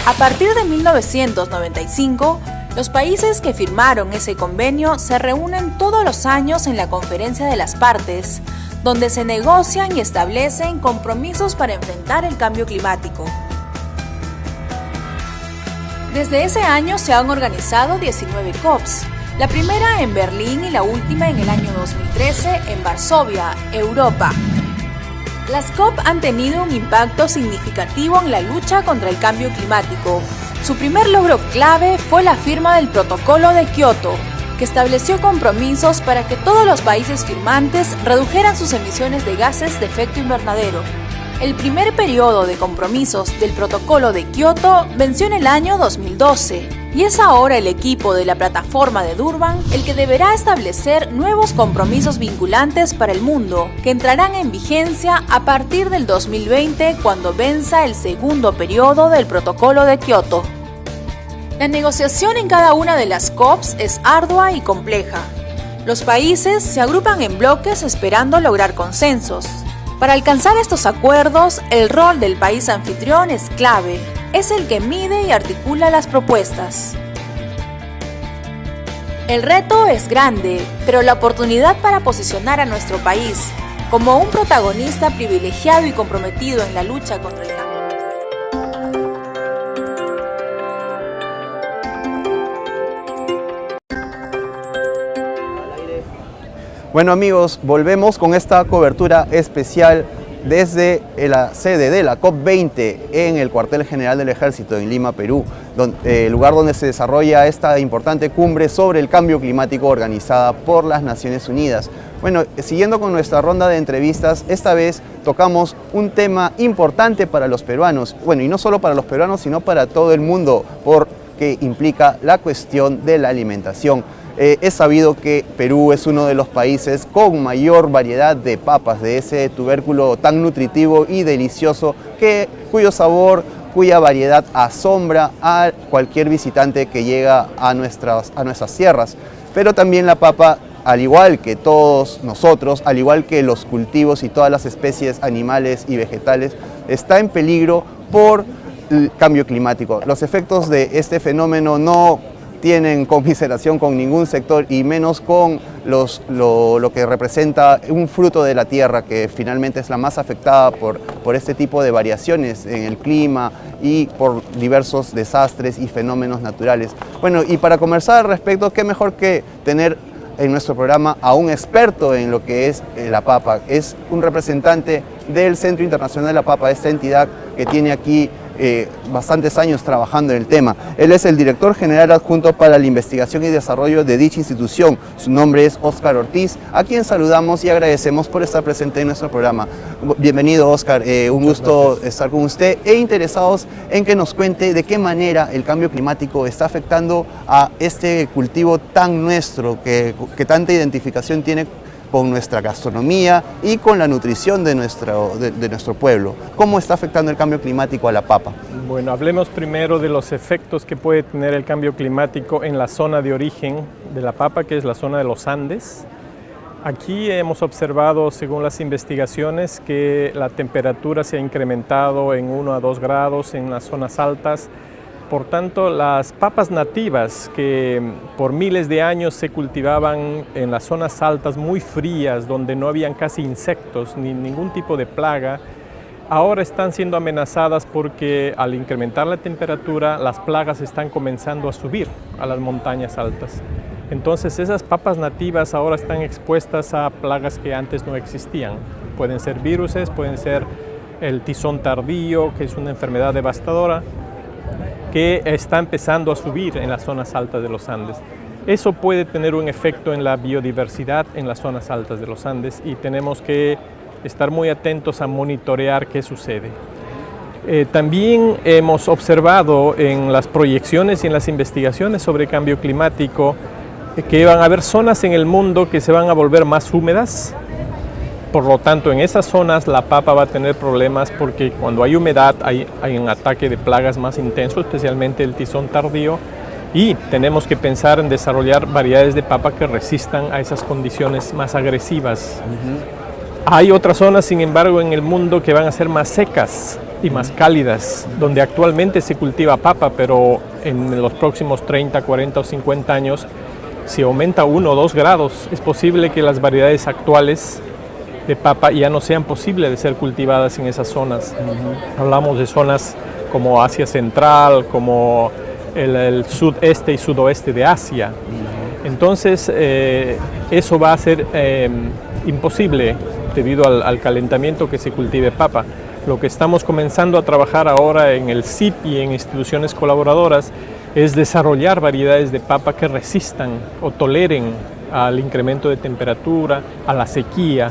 A partir de 1995, los países que firmaron ese convenio se reúnen todos los años en la Conferencia de las Partes, donde se negocian y establecen compromisos para enfrentar el cambio climático. Desde ese año se han organizado 19 COPs, la primera en Berlín y la última en el año 2013 en Varsovia, Europa. Las COP han tenido un impacto significativo en la lucha contra el cambio climático. Su primer logro clave fue la firma del Protocolo de Kioto, que estableció compromisos para que todos los países firmantes redujeran sus emisiones de gases de efecto invernadero. El primer periodo de compromisos del Protocolo de Kioto venció en el año 2012, y es ahora el equipo de la plataforma de Durban el que deberá establecer nuevos compromisos vinculantes para el mundo, que entrarán en vigencia a partir del 2020, cuando venza el segundo periodo del Protocolo de Kioto. La negociación en cada una de las COPs es ardua y compleja. Los países se agrupan en bloques esperando lograr consensos. Para alcanzar estos acuerdos, el rol del país anfitrión es clave. Es el que mide y articula las propuestas. El reto es grande, pero la oportunidad para posicionar a nuestro país como un protagonista privilegiado y comprometido en la lucha contra el cambio. Bueno amigos, volvemos con esta cobertura especial desde la sede de la COP20 en el cuartel general del Ejército en Lima, Perú, el lugar donde se desarrolla esta importante cumbre sobre el cambio climático organizada por las Naciones Unidas. Bueno, siguiendo con nuestra ronda de entrevistas, esta vez tocamos un tema importante para los peruanos, bueno, y no solo para los peruanos, sino para todo el mundo, porque implica la cuestión de la alimentación. Es sabido que Perú es uno de los países con mayor variedad de papas, de ese tubérculo tan nutritivo y delicioso cuyo sabor, cuya variedad asombra a cualquier visitante que llega a nuestras tierras. Pero también la papa, al igual que todos nosotros, al igual que los cultivos y todas las especies animales y vegetales, está en peligro por el cambio climático. Los efectos de este fenómeno no tienen conmiseración con ningún sector y menos con lo que representa un fruto de la tierra, que finalmente es la más afectada por este tipo de variaciones en el clima y por diversos desastres y fenómenos naturales. Bueno, y para conversar al respecto, qué mejor que tener en nuestro programa a un experto en lo que es la papa. Es un representante del Centro Internacional de la Papa, esta entidad que tiene aquí bastantes años trabajando en el tema. Él es el director general adjunto para la investigación y desarrollo de dicha institución. Su nombre es Óscar Ortiz, a quien saludamos y agradecemos por estar presente en nuestro programa. Bienvenido, Óscar, un gusto estar con usted e interesados en que nos cuente de qué manera el cambio climático está afectando a este cultivo tan nuestro, que tanta identificación tiene con nuestra gastronomía y con la nutrición de nuestro pueblo. ¿Cómo está afectando el cambio climático a la papa? Bueno, hablemos primero de los efectos que puede tener el cambio climático en la zona de origen de la papa, que es la zona de los Andes. Aquí hemos observado, según las investigaciones, que la temperatura se ha incrementado en 1 a 2 grados en las zonas altas. Por tanto, las papas nativas que por miles de años se cultivaban en las zonas altas muy frías, donde no habían casi insectos ni ningún tipo de plaga, ahora están siendo amenazadas porque al incrementar la temperatura, las plagas están comenzando a subir a las montañas altas. Entonces esas papas nativas ahora están expuestas a plagas que antes no existían. Pueden ser viruses, pueden ser el tizón tardío, que es una enfermedad devastadora, que está empezando a subir en las zonas altas de los Andes. Eso puede tener un efecto en la biodiversidad en las zonas altas de los Andes y tenemos que estar muy atentos a monitorear qué sucede. También hemos observado en las proyecciones y en las investigaciones sobre cambio climático que van a haber zonas en el mundo que se van a volver más húmedas. Por lo tanto, en esas zonas la papa va a tener problemas porque cuando hay humedad hay un ataque de plagas más intenso, especialmente el tizón tardío. Y tenemos que pensar en desarrollar variedades de papa que resistan a esas condiciones más agresivas. Hay otras zonas, sin embargo, en el mundo que van a ser más secas y más cálidas, donde actualmente se cultiva papa, pero en los próximos 30, 40 o 50 años, si aumenta 1 o 2 grados, es posible que las variedades actuales de papa ya no sean posibles de ser cultivadas en esas zonas. Hablamos de zonas como Asia Central, como el sudeste y sudoeste de Asia. Entonces, eso va a ser imposible debido al calentamiento que se cultive papa. Lo que estamos comenzando a trabajar ahora en el CIP y en instituciones colaboradoras es desarrollar variedades de papa que resistan o toleren al incremento de temperatura, a la sequía,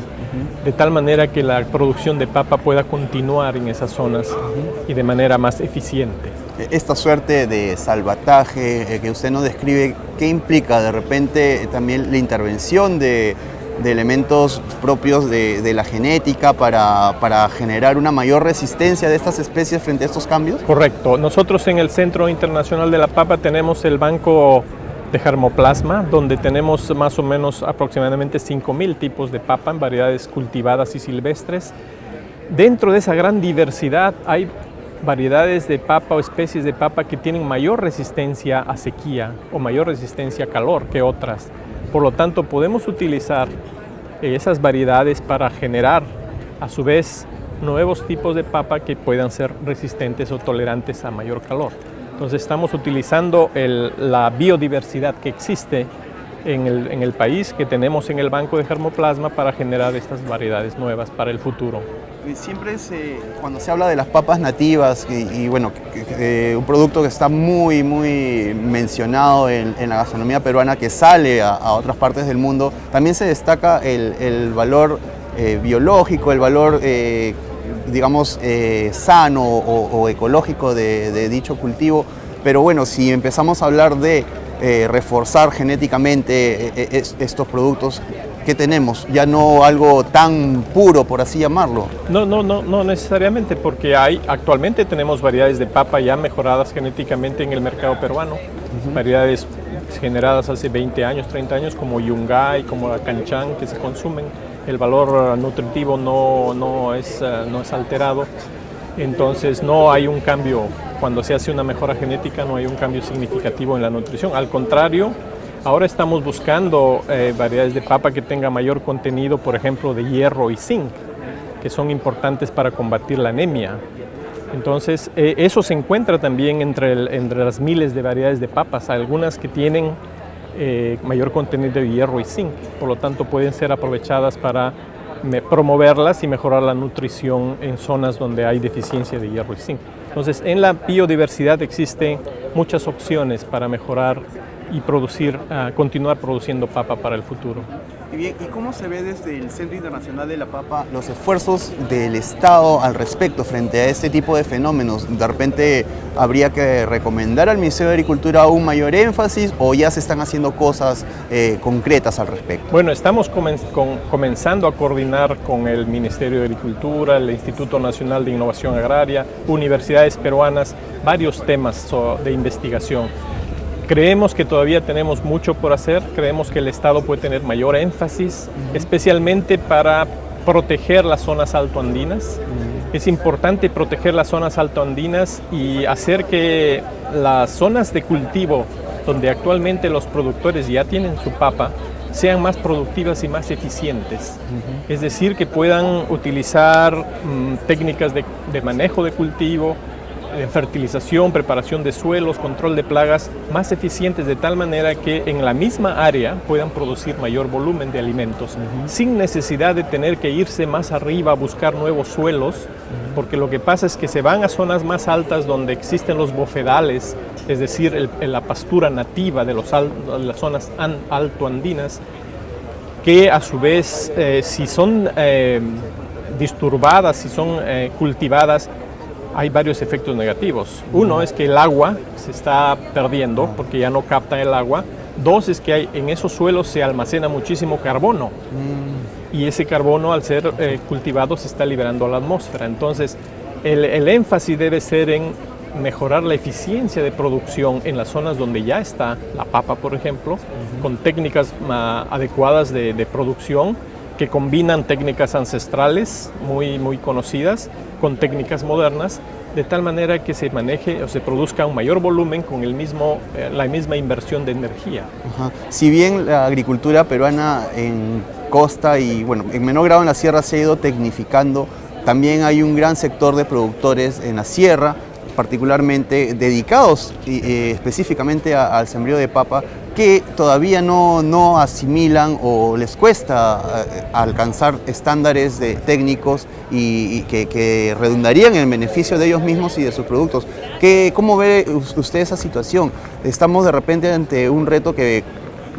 de tal manera que la producción de papa pueda continuar en esas zonas y de manera más eficiente. Esta suerte de salvataje que usted nos describe, ¿qué implica de repente también la intervención de elementos propios de la genética para generar una mayor resistencia de estas especies frente a estos cambios? Correcto. Nosotros en el Centro Internacional de la Papa tenemos el banco de germoplasma, donde tenemos más o menos aproximadamente 5.000 tipos de papa en variedades cultivadas y silvestres. Dentro de esa gran diversidad hay variedades de papa o especies de papa que tienen mayor resistencia a sequía o mayor resistencia a calor que otras. Por lo tanto, podemos utilizar esas variedades para generar, a su vez, nuevos tipos de papa que puedan ser resistentes o tolerantes a mayor calor. Entonces, estamos utilizando la biodiversidad que existe en el país, que tenemos en el banco de germoplasma, para generar estas variedades nuevas para el futuro. Siempre cuando se habla de las papas nativas y bueno, un producto que está muy mencionado en la gastronomía peruana, que sale a otras partes del mundo, también se destaca el valor biológico, el valor digamos sano o ecológico de dicho cultivo. Pero bueno, si empezamos a hablar de reforzar genéticamente estos productos, ¿qué tenemos? Ya no algo tan puro, por así llamarlo. No necesariamente, porque actualmente tenemos variedades de papa ya mejoradas genéticamente en el mercado peruano. Variedades generadas hace 20 años, 30 años, como Yungay, como la Canchán, que se consumen. El valor nutritivo no es alterado. Entonces no hay un cambio, cuando se hace una mejora genética no hay un cambio significativo en la nutrición. Al contrario, ahora estamos buscando variedades de papa que tengan mayor contenido, por ejemplo, de hierro y zinc, que son importantes para combatir la anemia. Entonces, eso se encuentra también entre las miles de variedades de papas, algunas que tienen mayor contenido de hierro y zinc, por lo tanto pueden ser aprovechadas para promoverlas y mejorar la nutrición en zonas donde hay deficiencia de hierro y zinc. Entonces, en la biodiversidad existen muchas opciones para mejorar y continuar produciendo papa para el futuro. Y bien, ¿y cómo se ve desde el Centro Internacional de la Papa los esfuerzos del Estado al respecto frente a este tipo de fenómenos? ¿De repente habría que recomendar al Ministerio de Agricultura un mayor énfasis o ya se están haciendo cosas concretas al respecto? Bueno, estamos comenzando a coordinar con el Ministerio de Agricultura, el Instituto Nacional de Innovación Agraria, universidades peruanas, varios temas de investigación. Creemos que todavía tenemos mucho por hacer, creemos que el Estado puede tener mayor énfasis, especialmente para proteger las zonas altoandinas. Es importante proteger las zonas altoandinas y hacer que las zonas de cultivo donde actualmente los productores ya tienen su papa sean más productivas y más eficientes. Es decir, que puedan utilizar técnicas de manejo de cultivo, fertilización, preparación de suelos, control de plagas más eficientes, de tal manera que en la misma área puedan producir mayor volumen de alimentos, sin necesidad de tener que irse más arriba a buscar nuevos suelos, porque lo que pasa es que se van a zonas más altas donde existen los bofedales, es decir, la pastura nativa de las zonas altoandinas, que a su vez, si son disturbadas, si son cultivadas, hay varios efectos negativos. Uno es que el agua se está perdiendo porque ya no captan el agua. Dos es que en esos suelos se almacena muchísimo carbono y ese carbono, al ser cultivado, se está liberando a la atmósfera. Entonces, el énfasis debe ser en mejorar la eficiencia de producción en las zonas donde ya está la papa, por ejemplo, con técnicas adecuadas de producción que combinan técnicas ancestrales muy conocidas con técnicas modernas, de tal manera que se maneje o se produzca un mayor volumen con la misma inversión de energía. Si bien la agricultura peruana en costa y bueno, en menor grado en la sierra se ha ido tecnificando, también hay un gran sector de productores en la sierra, particularmente dedicados específicamente al sembrío de papa, que todavía no asimilan o les cuesta alcanzar estándares técnicos y que redundarían en el beneficio de ellos mismos y de sus productos. ¿Cómo ve usted esa situación? ¿Estamos de repente ante un reto que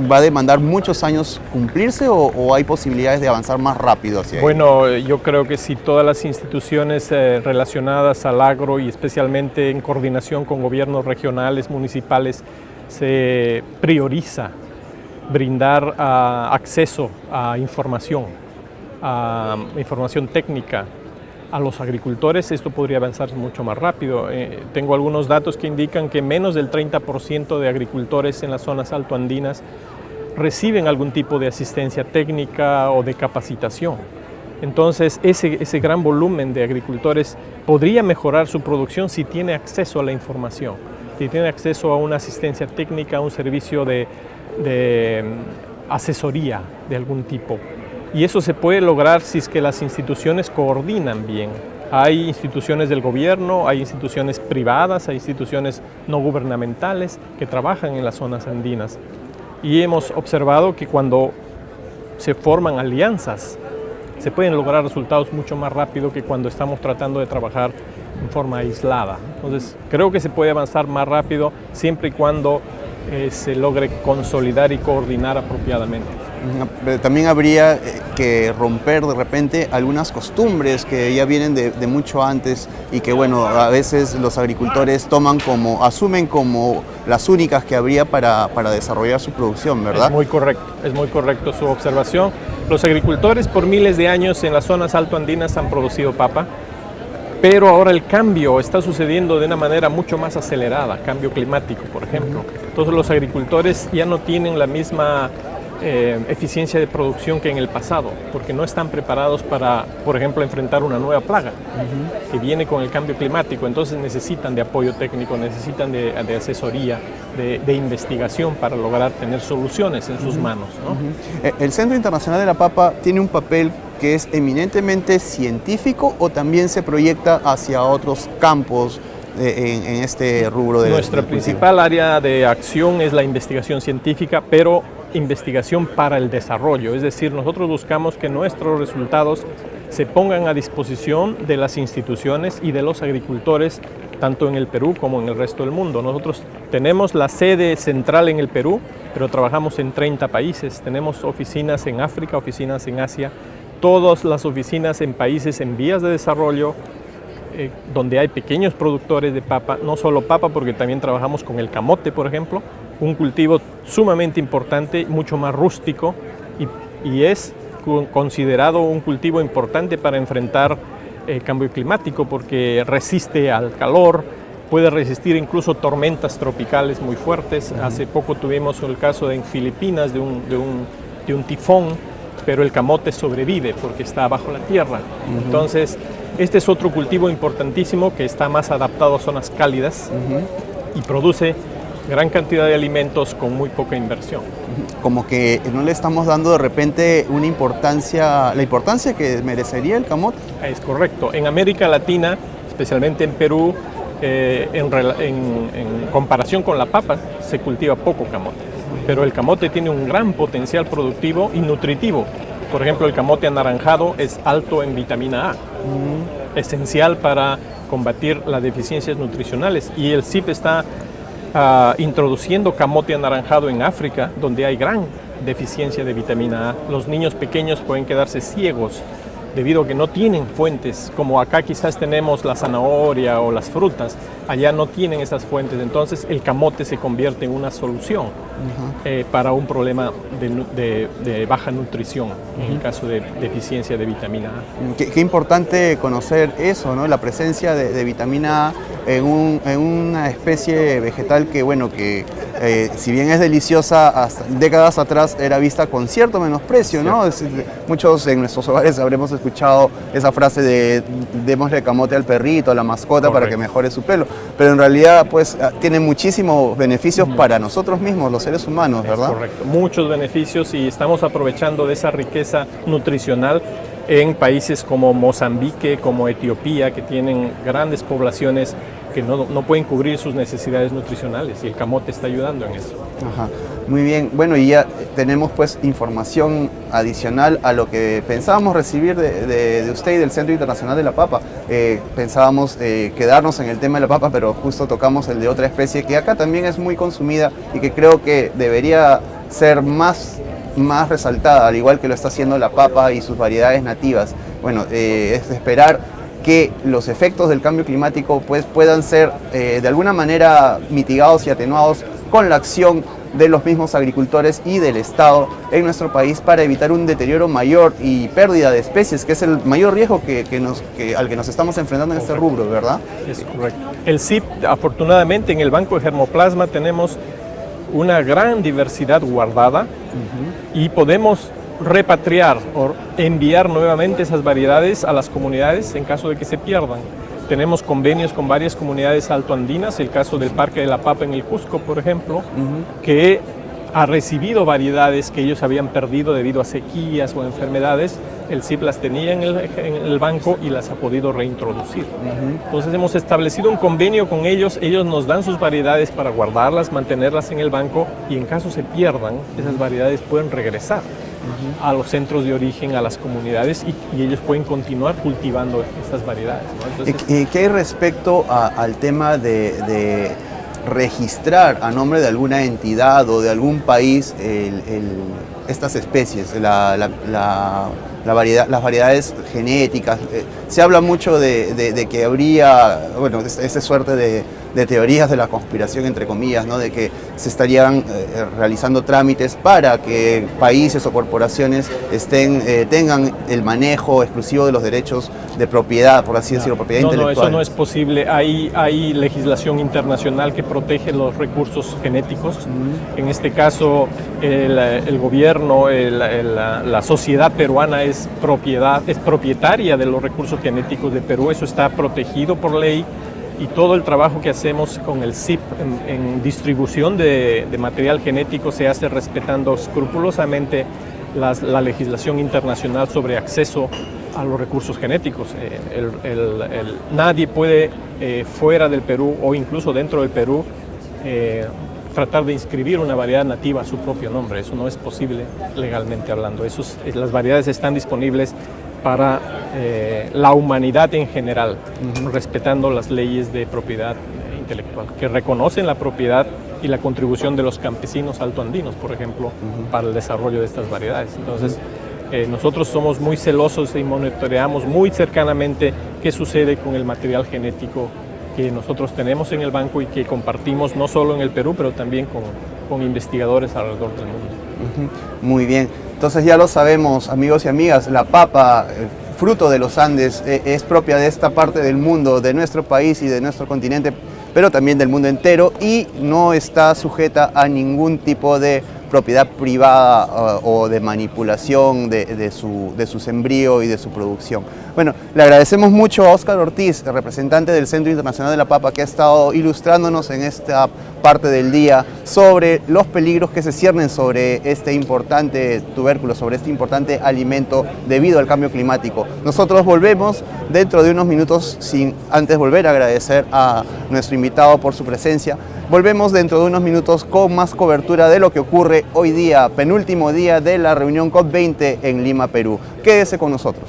va a demandar muchos años cumplirse o hay posibilidades de avanzar más rápido hacia ahí? Bueno, yo creo que si todas las instituciones relacionadas al agro y especialmente en coordinación con gobiernos regionales, municipales, se prioriza brindar acceso a información técnica a los agricultores, esto podría avanzar mucho más rápido. Tengo algunos datos que indican que menos del 30% de agricultores en las zonas altoandinas reciben algún tipo de asistencia técnica o de capacitación. Entonces, ese gran volumen de agricultores podría mejorar su producción si tiene acceso a la información, si tiene acceso a una asistencia técnica, a un servicio de asesoría de algún tipo. Y eso se puede lograr si es que las instituciones coordinan bien. Hay instituciones del gobierno, hay instituciones privadas, hay instituciones no gubernamentales que trabajan en las zonas andinas. Y hemos observado que cuando se forman alianzas, se pueden lograr resultados mucho más rápido que cuando estamos tratando de trabajar en forma aislada. Entonces, creo que se puede avanzar más rápido siempre y cuando se logre consolidar y coordinar apropiadamente. También habría que romper de repente algunas costumbres que ya vienen de mucho antes y que bueno, a veces los agricultores asumen como las únicas que habría para desarrollar su producción, ¿verdad? Es muy correcto su observación. Los agricultores por miles de años en las zonas altoandinas han producido papa, pero ahora el cambio está sucediendo de una manera mucho más acelerada, cambio climático, por ejemplo. Entonces los agricultores ya no tienen la misma eficiencia de producción que en el pasado, porque no están preparados para, por ejemplo, enfrentar una nueva plaga que viene con el cambio climático. Entonces necesitan de apoyo técnico, necesitan de asesoría, de investigación para lograr tener soluciones en sus manos, ¿no? ¿El Centro Internacional de la Papa tiene un papel que es eminentemente científico o también se proyecta hacia otros campos en este rubro de Nuestra principal área de acción es la investigación científica, pero investigación para el desarrollo, es decir, nosotros buscamos que nuestros resultados se pongan a disposición de las instituciones y de los agricultores, tanto en el Perú como en el resto del mundo. Nosotros tenemos la sede central en el Perú, pero trabajamos en 30 países, tenemos oficinas en África, oficinas en Asia, todas las oficinas en países en vías de desarrollo, donde hay pequeños productores de papa, no solo papa, porque también trabajamos con el camote, por ejemplo, un cultivo sumamente importante, mucho más rústico y es considerado un cultivo importante para enfrentar el cambio climático porque resiste al calor, puede resistir incluso tormentas tropicales muy fuertes. Hace poco tuvimos el caso en Filipinas de un tifón, pero el camote sobrevive porque está bajo la tierra. Entonces, este es otro cultivo importantísimo que está más adaptado a zonas cálidas y produce gran cantidad de alimentos con muy poca inversión. Como que no le estamos dando de repente la importancia que merecería el camote. Es correcto. En América Latina, especialmente en Perú, en comparación con la papa, se cultiva poco camote. Pero el camote tiene un gran potencial productivo y nutritivo. Por ejemplo, el camote anaranjado es alto en vitamina A, esencial para combatir las deficiencias nutricionales. Y el CIP está introduciendo camote anaranjado en África, donde hay gran deficiencia de vitamina A. Los niños pequeños pueden quedarse ciegos debido a que no tienen fuentes, como acá quizás tenemos la zanahoria o las frutas, allá no tienen esas fuentes, entonces el camote se convierte en una solución para un problema de baja nutrición, en el caso de deficiencia de vitamina A. Qué importante conocer eso, ¿no? La presencia de vitamina A en una especie vegetal que, bueno, que si bien es deliciosa, hasta décadas atrás era vista con cierto menosprecio, ¿no? Muchos en nuestros hogares habremos escuchado esa frase de démosle camote al perrito, a la mascota, correcto, para que mejore su pelo, pero en realidad pues tiene muchísimos beneficios para nosotros mismos, los seres humanos, ¿verdad? Es correcto, muchos beneficios, y estamos aprovechando de esa riqueza nutricional en países como Mozambique, como Etiopía, que tienen grandes poblaciones que no pueden cubrir sus necesidades nutricionales, y el camote está ayudando en eso. Ajá. Muy bien, bueno, y ya tenemos pues información adicional a lo que pensábamos recibir de usted y del Centro Internacional de la Papa. Pensábamos quedarnos en el tema de la papa, pero justo tocamos el de otra especie que acá también es muy consumida y que creo que debería ser más resaltada, al igual que lo está haciendo la papa y sus variedades nativas. Bueno, es de esperar que los efectos del cambio climático pues, puedan ser de alguna manera mitigados y atenuados con la acción de los mismos agricultores y del Estado en nuestro país para evitar un deterioro mayor y pérdida de especies, que es el mayor riesgo al que nos estamos enfrentando en este rubro, ¿verdad? Es correcto. El CIP, afortunadamente, en el Banco de Germoplasma tenemos una gran diversidad guardada, y podemos repatriar o enviar nuevamente esas variedades a las comunidades en caso de que se pierdan. Tenemos convenios con varias comunidades altoandinas, el caso del Parque de la Papa en el Cusco, por ejemplo, que ha recibido variedades que ellos habían perdido debido a sequías o enfermedades. El CIP las tenía en el banco y las ha podido reintroducir. Entonces hemos establecido un convenio con ellos, ellos nos dan sus variedades para guardarlas, mantenerlas en el banco, y en caso se pierdan, esas variedades pueden regresar a los centros de origen, a las comunidades, y ellos pueden continuar cultivando estas variedades, ¿no? Entonces, ¿qué hay respecto al tema de registrar a nombre de alguna entidad o de algún país estas especies, las variedades genéticas? Se habla mucho de que habría, bueno, esa suerte de teorías de la conspiración, entre comillas, ¿no? De que se estarían realizando trámites para que países o corporaciones tengan el manejo exclusivo de los derechos de propiedad, por así decirlo, propiedad intelectual. No, eso no es posible. Hay legislación internacional que protege los recursos genéticos. En este caso, el gobierno, la sociedad peruana es propietaria de los recursos genéticos de Perú. Eso está protegido por ley. Y todo el trabajo que hacemos con el CIP en distribución de material genético se hace respetando escrupulosamente la legislación internacional sobre acceso a los recursos genéticos. Nadie puede, fuera del Perú o incluso dentro del Perú, tratar de inscribir una variedad nativa a su propio nombre. Eso no es posible legalmente hablando. Las variedades están disponibles para la humanidad en general, respetando las leyes de propiedad intelectual, que reconocen la propiedad y la contribución de los campesinos altoandinos, por ejemplo, para el desarrollo de estas variedades. Entonces, nosotros somos muy celosos y monitoreamos muy cercanamente qué sucede con el material genético que nosotros tenemos en el banco y que compartimos no solo en el Perú, pero también con investigadores alrededor del mundo. Muy bien. Entonces ya lo sabemos, amigos y amigas, la papa, fruto de los Andes, es propia de esta parte del mundo, de nuestro país y de nuestro continente, pero también del mundo entero, y no está sujeta a ningún tipo de propiedad privada o de manipulación de su sembrío y de su producción. Bueno, le agradecemos mucho a Óscar Ortiz, el representante del Centro Internacional de la Papa, que ha estado ilustrándonos en esta parte del día sobre los peligros que se ciernen sobre este importante tubérculo, sobre este importante alimento debido al cambio climático. Nosotros volvemos dentro de unos minutos, sin antes volver a agradecer a nuestro invitado por su presencia. Volvemos dentro de unos minutos con más cobertura de lo que ocurre hoy día, penúltimo día de la reunión COP20 en Lima, Perú. Quédese con nosotros.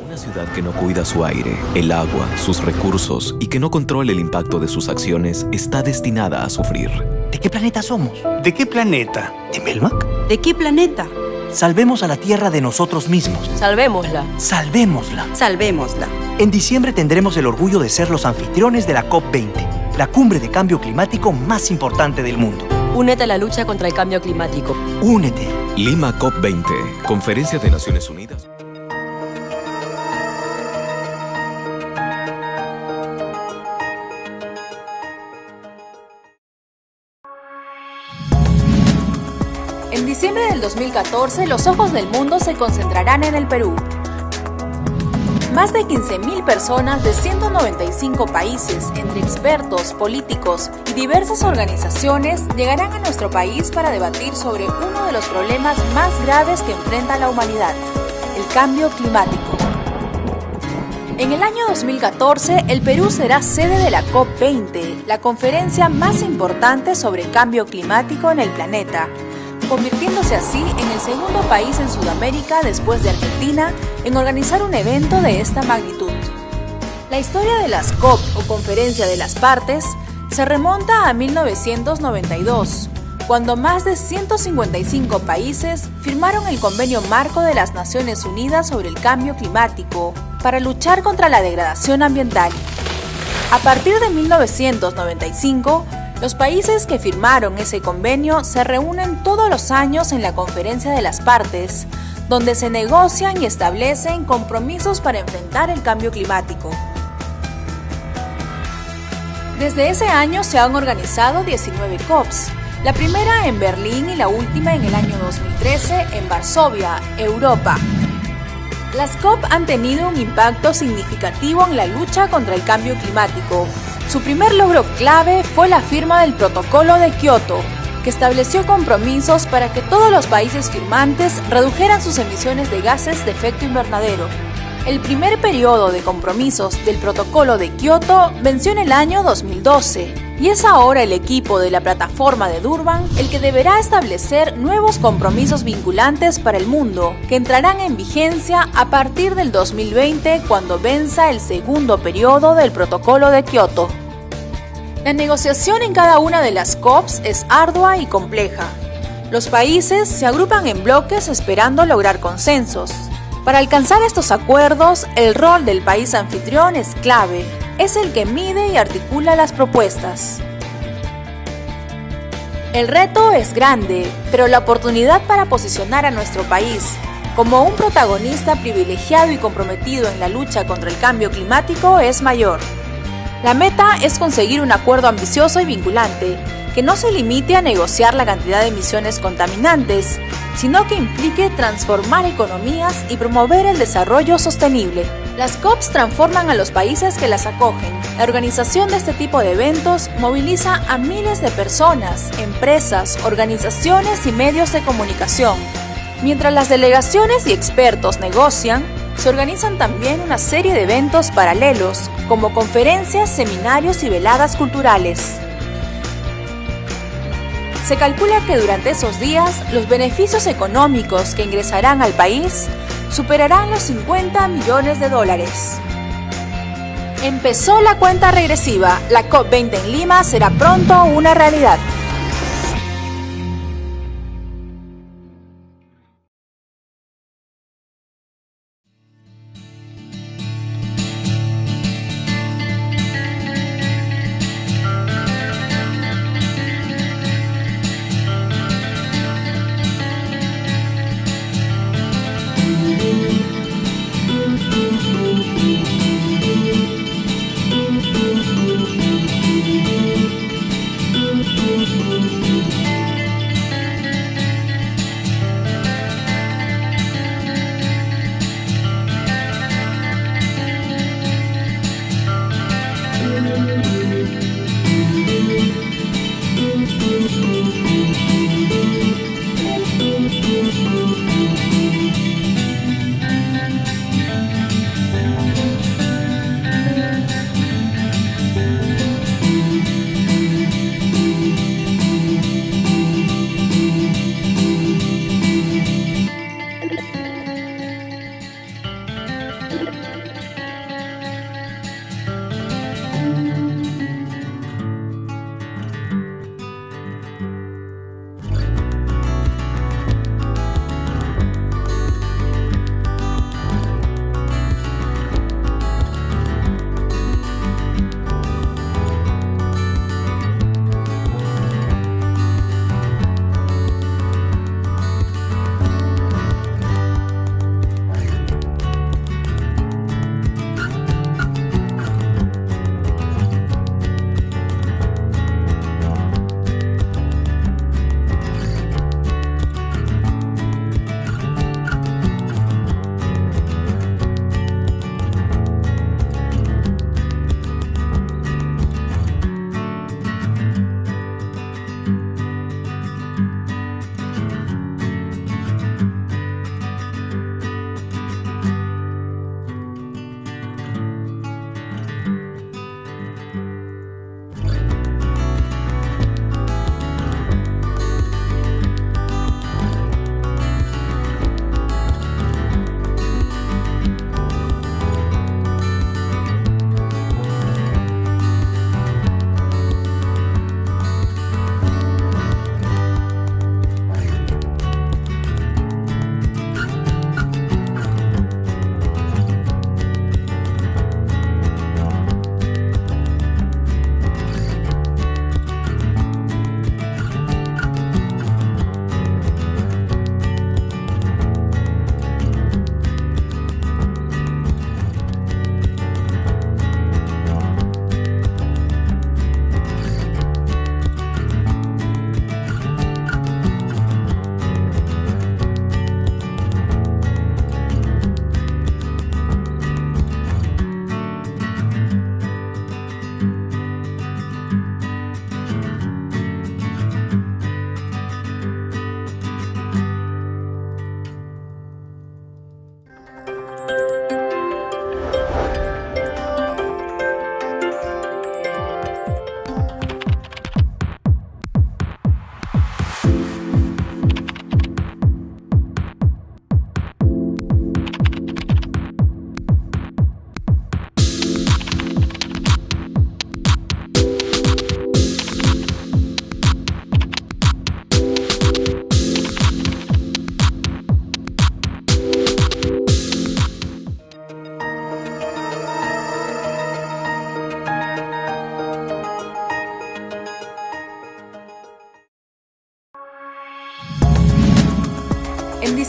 Una ciudad que no cuida su aire, el agua, sus recursos y que no controla el impacto de sus acciones está destinada a sufrir. ¿De qué planeta somos? ¿De qué planeta? ¿De Melmac? ¿De qué planeta? Salvemos a la Tierra de nosotros mismos. Salvémosla. Salvémosla. Salvémosla. En diciembre tendremos el orgullo de ser los anfitriones de la COP20, la cumbre de cambio climático más importante del mundo. Únete a la lucha contra el cambio climático. Únete. Lima COP20, Conferencia de Naciones Unidas. diciembre del 2014, los ojos del mundo se concentrarán en el Perú. Más de 15.000 personas de 195 países, entre expertos, políticos y diversas organizaciones, llegarán a nuestro país para debatir sobre uno de los problemas más graves que enfrenta la humanidad, el cambio climático. En el año 2014, el Perú será sede de la COP20, la conferencia más importante sobre cambio climático en el planeta, convirtiéndose así en el segundo país en Sudamérica, después de Argentina, en organizar un evento de esta magnitud. La historia de las COP o Conferencia de las Partes se remonta a 1992, cuando más de 155 países firmaron el Convenio Marco de las Naciones Unidas sobre el Cambio Climático para luchar contra la degradación ambiental. A partir de 1995, los países que firmaron ese convenio se reúnen todos los años en la Conferencia de las Partes, donde se negocian y establecen compromisos para enfrentar el cambio climático. Desde ese año se han organizado 19 COPs, la primera en Berlín y la última en el año 2013 en Varsovia, Europa. Las COP han tenido un impacto significativo en la lucha contra el cambio climático. Su primer logro clave fue la firma del Protocolo de Kioto, que estableció compromisos para que todos los países firmantes redujeran sus emisiones de gases de efecto invernadero. El primer periodo de compromisos del Protocolo de Kioto venció en el año 2012, y es ahora el equipo de la plataforma de Durban el que deberá establecer nuevos compromisos vinculantes para el mundo, que entrarán en vigencia a partir del 2020, cuando venza el segundo periodo del Protocolo de Kioto. La negociación en cada una de las COPs es ardua y compleja. Los países se agrupan en bloques esperando lograr consensos. Para alcanzar estos acuerdos, el rol del país anfitrión es clave. Es el que mide y articula las propuestas. El reto es grande, pero la oportunidad para posicionar a nuestro país como un protagonista privilegiado y comprometido en la lucha contra el cambio climático es mayor. La meta es conseguir un acuerdo ambicioso y vinculante, que no se limite a negociar la cantidad de emisiones contaminantes, sino que implique transformar economías y promover el desarrollo sostenible. Las COPs transforman a los países que las acogen. La organización de este tipo de eventos moviliza a miles de personas, empresas, organizaciones y medios de comunicación. Mientras las delegaciones y expertos negocian, se organizan también una serie de eventos paralelos, como conferencias, seminarios y veladas culturales. Se calcula que durante esos días, los beneficios económicos que ingresarán al país superarán los $50 millones. Empezó la cuenta regresiva. La COP20 en Lima será pronto una realidad.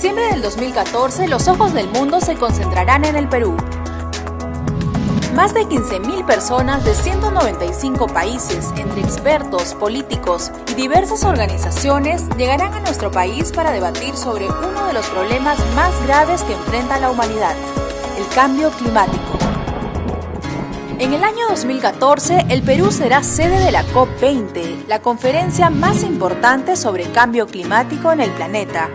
diciembre del 2014, los ojos del mundo se concentrarán en el Perú. Más de 15.000 personas de 195 países, entre expertos, políticos y diversas organizaciones, llegarán a nuestro país para debatir sobre uno de los problemas más graves que enfrenta la humanidad, el cambio climático. En el año 2014, el Perú será sede de la COP20, la conferencia más importante sobre cambio climático en el planeta,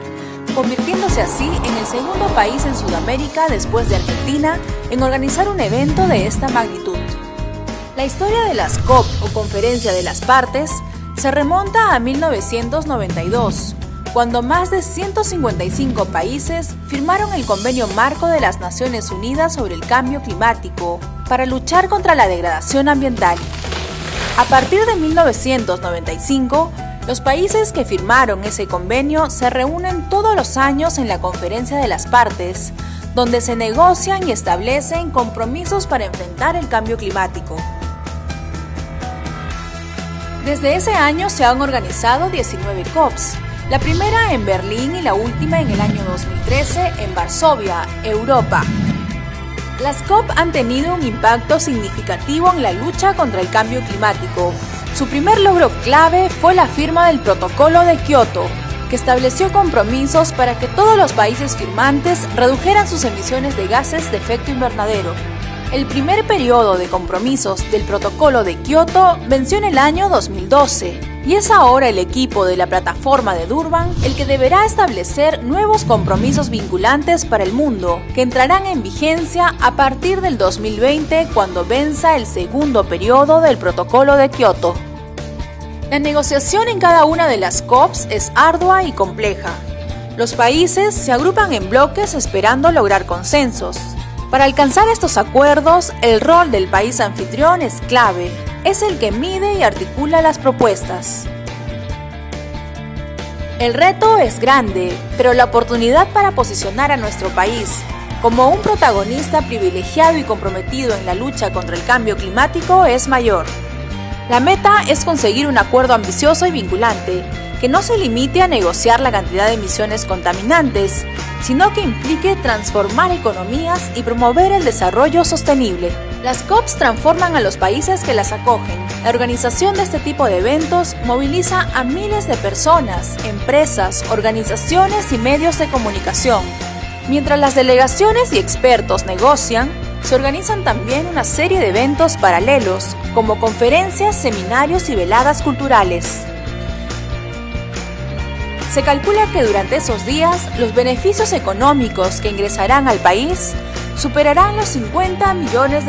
convirtiéndose así en el segundo país en Sudamérica, después de Argentina, en organizar un evento de esta magnitud. La historia de las COP o Conferencia de las Partes se remonta a 1992, cuando más de 155 países firmaron el Convenio Marco de las Naciones Unidas sobre el Cambio Climático para luchar contra la degradación ambiental. A partir de 1995, los países que firmaron ese convenio se reúnen todos los años en la Conferencia de las Partes, donde se negocian y establecen compromisos para enfrentar el cambio climático. Desde ese año se han organizado 19 COPs, la primera en Berlín y la última en el año 2013 en Varsovia, Europa. Las COP han tenido un impacto significativo en la lucha contra el cambio climático. Su primer logro clave fue la firma del Protocolo de Kioto, que estableció compromisos para que todos los países firmantes redujeran sus emisiones de gases de efecto invernadero. El primer periodo de compromisos del Protocolo de Kioto venció en el año 2012, y es ahora el equipo de la plataforma de Durban el que deberá establecer nuevos compromisos vinculantes para el mundo, que entrarán en vigencia a partir del 2020, cuando venza el segundo periodo del Protocolo de Kioto. La negociación en cada una de las COPs es ardua y compleja. Los países se agrupan en bloques esperando lograr consensos. Para alcanzar estos acuerdos, el rol del país anfitrión es clave. Es el que mide y articula las propuestas. El reto es grande, pero la oportunidad para posicionar a nuestro país como un protagonista privilegiado y comprometido en la lucha contra el cambio climático es mayor. La meta es conseguir un acuerdo ambicioso y vinculante, que no se limite a negociar la cantidad de emisiones contaminantes, sino que implique transformar economías y promover el desarrollo sostenible. Las COPs transforman a los países que las acogen. La organización de este tipo de eventos moviliza a miles de personas, empresas, organizaciones y medios de comunicación. Mientras las delegaciones y expertos negocian, se organizan también una serie de eventos paralelos, como conferencias, seminarios y veladas culturales. Se calcula que durante esos días, los beneficios económicos que ingresarán al país superarán los $50 millones.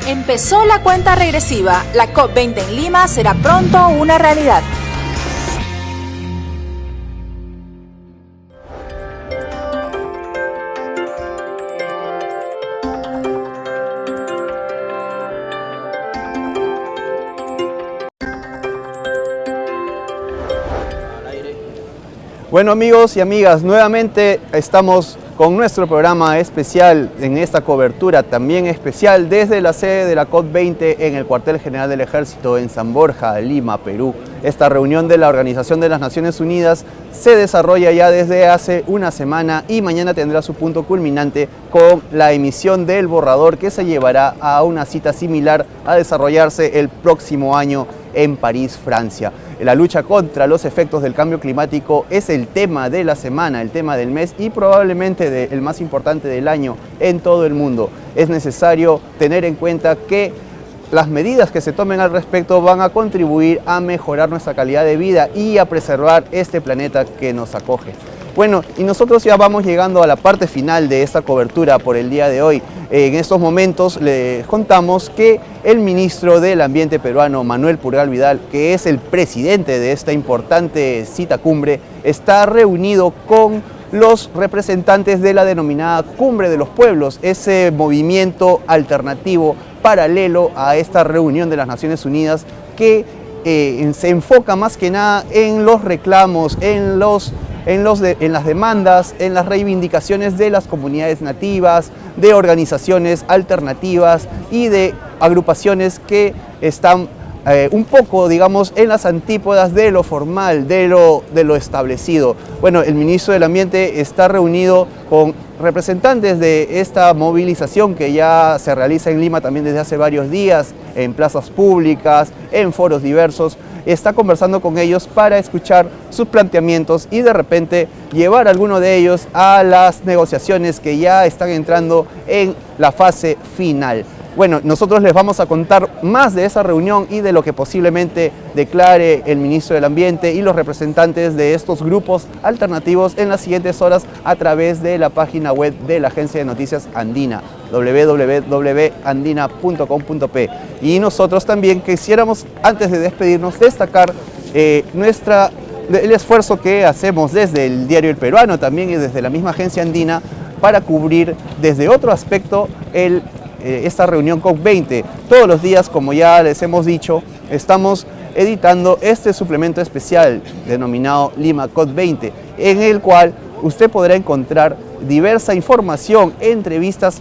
Empezó la cuenta regresiva. La COP20 en Lima será pronto una realidad. Bueno, amigos y amigas, nuevamente estamos con nuestro programa especial en esta cobertura también especial desde la sede de la COP20 en el Cuartel General del Ejército en San Borja, Lima, Perú. Esta reunión de la Organización de las Naciones Unidas se desarrolla ya desde hace una semana y mañana tendrá su punto culminante con la emisión del borrador que se llevará a una cita similar a desarrollarse el próximo año en París, Francia. La lucha contra los efectos del cambio climático es el tema de la semana, el tema del mes y probablemente el más importante del año en todo el mundo. Es necesario tener en cuenta que las medidas que se tomen al respecto van a contribuir a mejorar nuestra calidad de vida y a preservar este planeta que nos acoge. Bueno, y nosotros ya vamos llegando a la parte final de esta cobertura por el día de hoy. En estos momentos les contamos que el ministro del Ambiente peruano, Manuel Purgal Vidal, que es el presidente de esta importante cita cumbre, está reunido con los representantes de la denominada Cumbre de los Pueblos, ese movimiento alternativo paralelo a esta reunión de las Naciones Unidas que se enfoca más que nada en los reclamos, en las demandas, en las reivindicaciones de las comunidades nativas, de organizaciones alternativas y de agrupaciones que están un poco, digamos, en las antípodas de lo formal, de lo establecido. Bueno, el ministro del Ambiente está reunido con representantes de esta movilización que ya se realiza en Lima también desde hace varios días, en plazas públicas, en foros diversos. Está conversando con ellos para escuchar sus planteamientos y de repente llevar alguno de ellos a las negociaciones que ya están entrando en la fase final. Bueno, nosotros les vamos a contar más de esa reunión y de lo que posiblemente declare el ministro del Ambiente y los representantes de estos grupos alternativos en las siguientes horas a través de la página web de la Agencia de Noticias Andina, www.andina.com.p. Y nosotros también quisiéramos, antes de despedirnos, destacar el esfuerzo que hacemos desde el diario El Peruano también y desde la misma Agencia Andina para cubrir desde otro aspecto esta reunión COP20. Todos los días, como ya les hemos dicho, estamos editando este suplemento especial denominado Lima COP20, en el cual usted podrá encontrar diversa información, entrevistas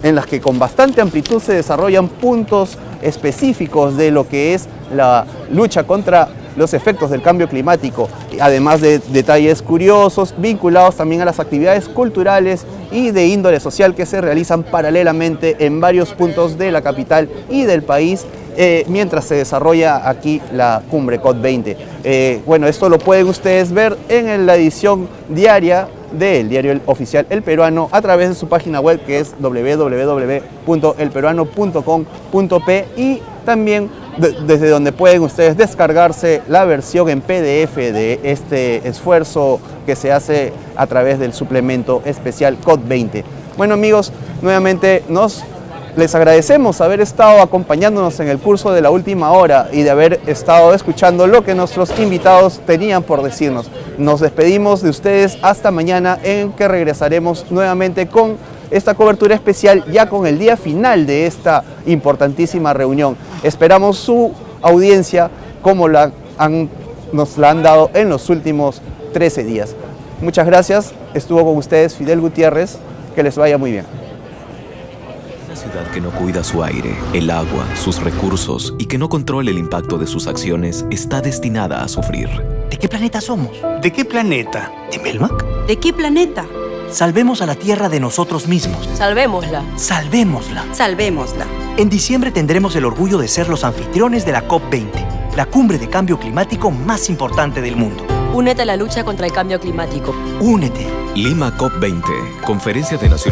en las que con bastante amplitud se desarrollan puntos específicos de lo que es la lucha contra los efectos del cambio climático, además de detalles curiosos vinculados también a las actividades culturales y de índole social que se realizan paralelamente en varios puntos de la capital y del país mientras se desarrolla aquí la cumbre COP20. Bueno, esto lo pueden ustedes ver en la edición diaria del diario oficial El Peruano a través de su página web, que es www.elperuano.com.p, y también desde donde pueden ustedes descargarse la versión en PDF de este esfuerzo que se hace a través del suplemento especial COP20. Bueno, amigos, nuevamente les agradecemos haber estado acompañándonos en el curso de la última hora y de haber estado escuchando lo que nuestros invitados tenían por decirnos. Nos despedimos de ustedes hasta mañana, en que regresaremos nuevamente con esta cobertura especial, ya con el día final de esta importantísima reunión. Esperamos su audiencia como nos la han dado en los últimos 13 días. Muchas gracias. Estuvo con ustedes Fidel Gutiérrez. Que les vaya muy bien. Una ciudad que no cuida su aire, el agua, sus recursos y que no controla el impacto de sus acciones está destinada a sufrir. ¿De qué planeta somos? ¿De qué planeta? ¿De Melmac? ¿De qué planeta? Salvemos a la Tierra de nosotros mismos. Salvémosla. Salvémosla. Salvémosla. En diciembre tendremos el orgullo de ser los anfitriones de la COP20, la cumbre de cambio climático más importante del mundo. Únete a la lucha contra el cambio climático. Únete. Lima COP20, Conferencia de Naciones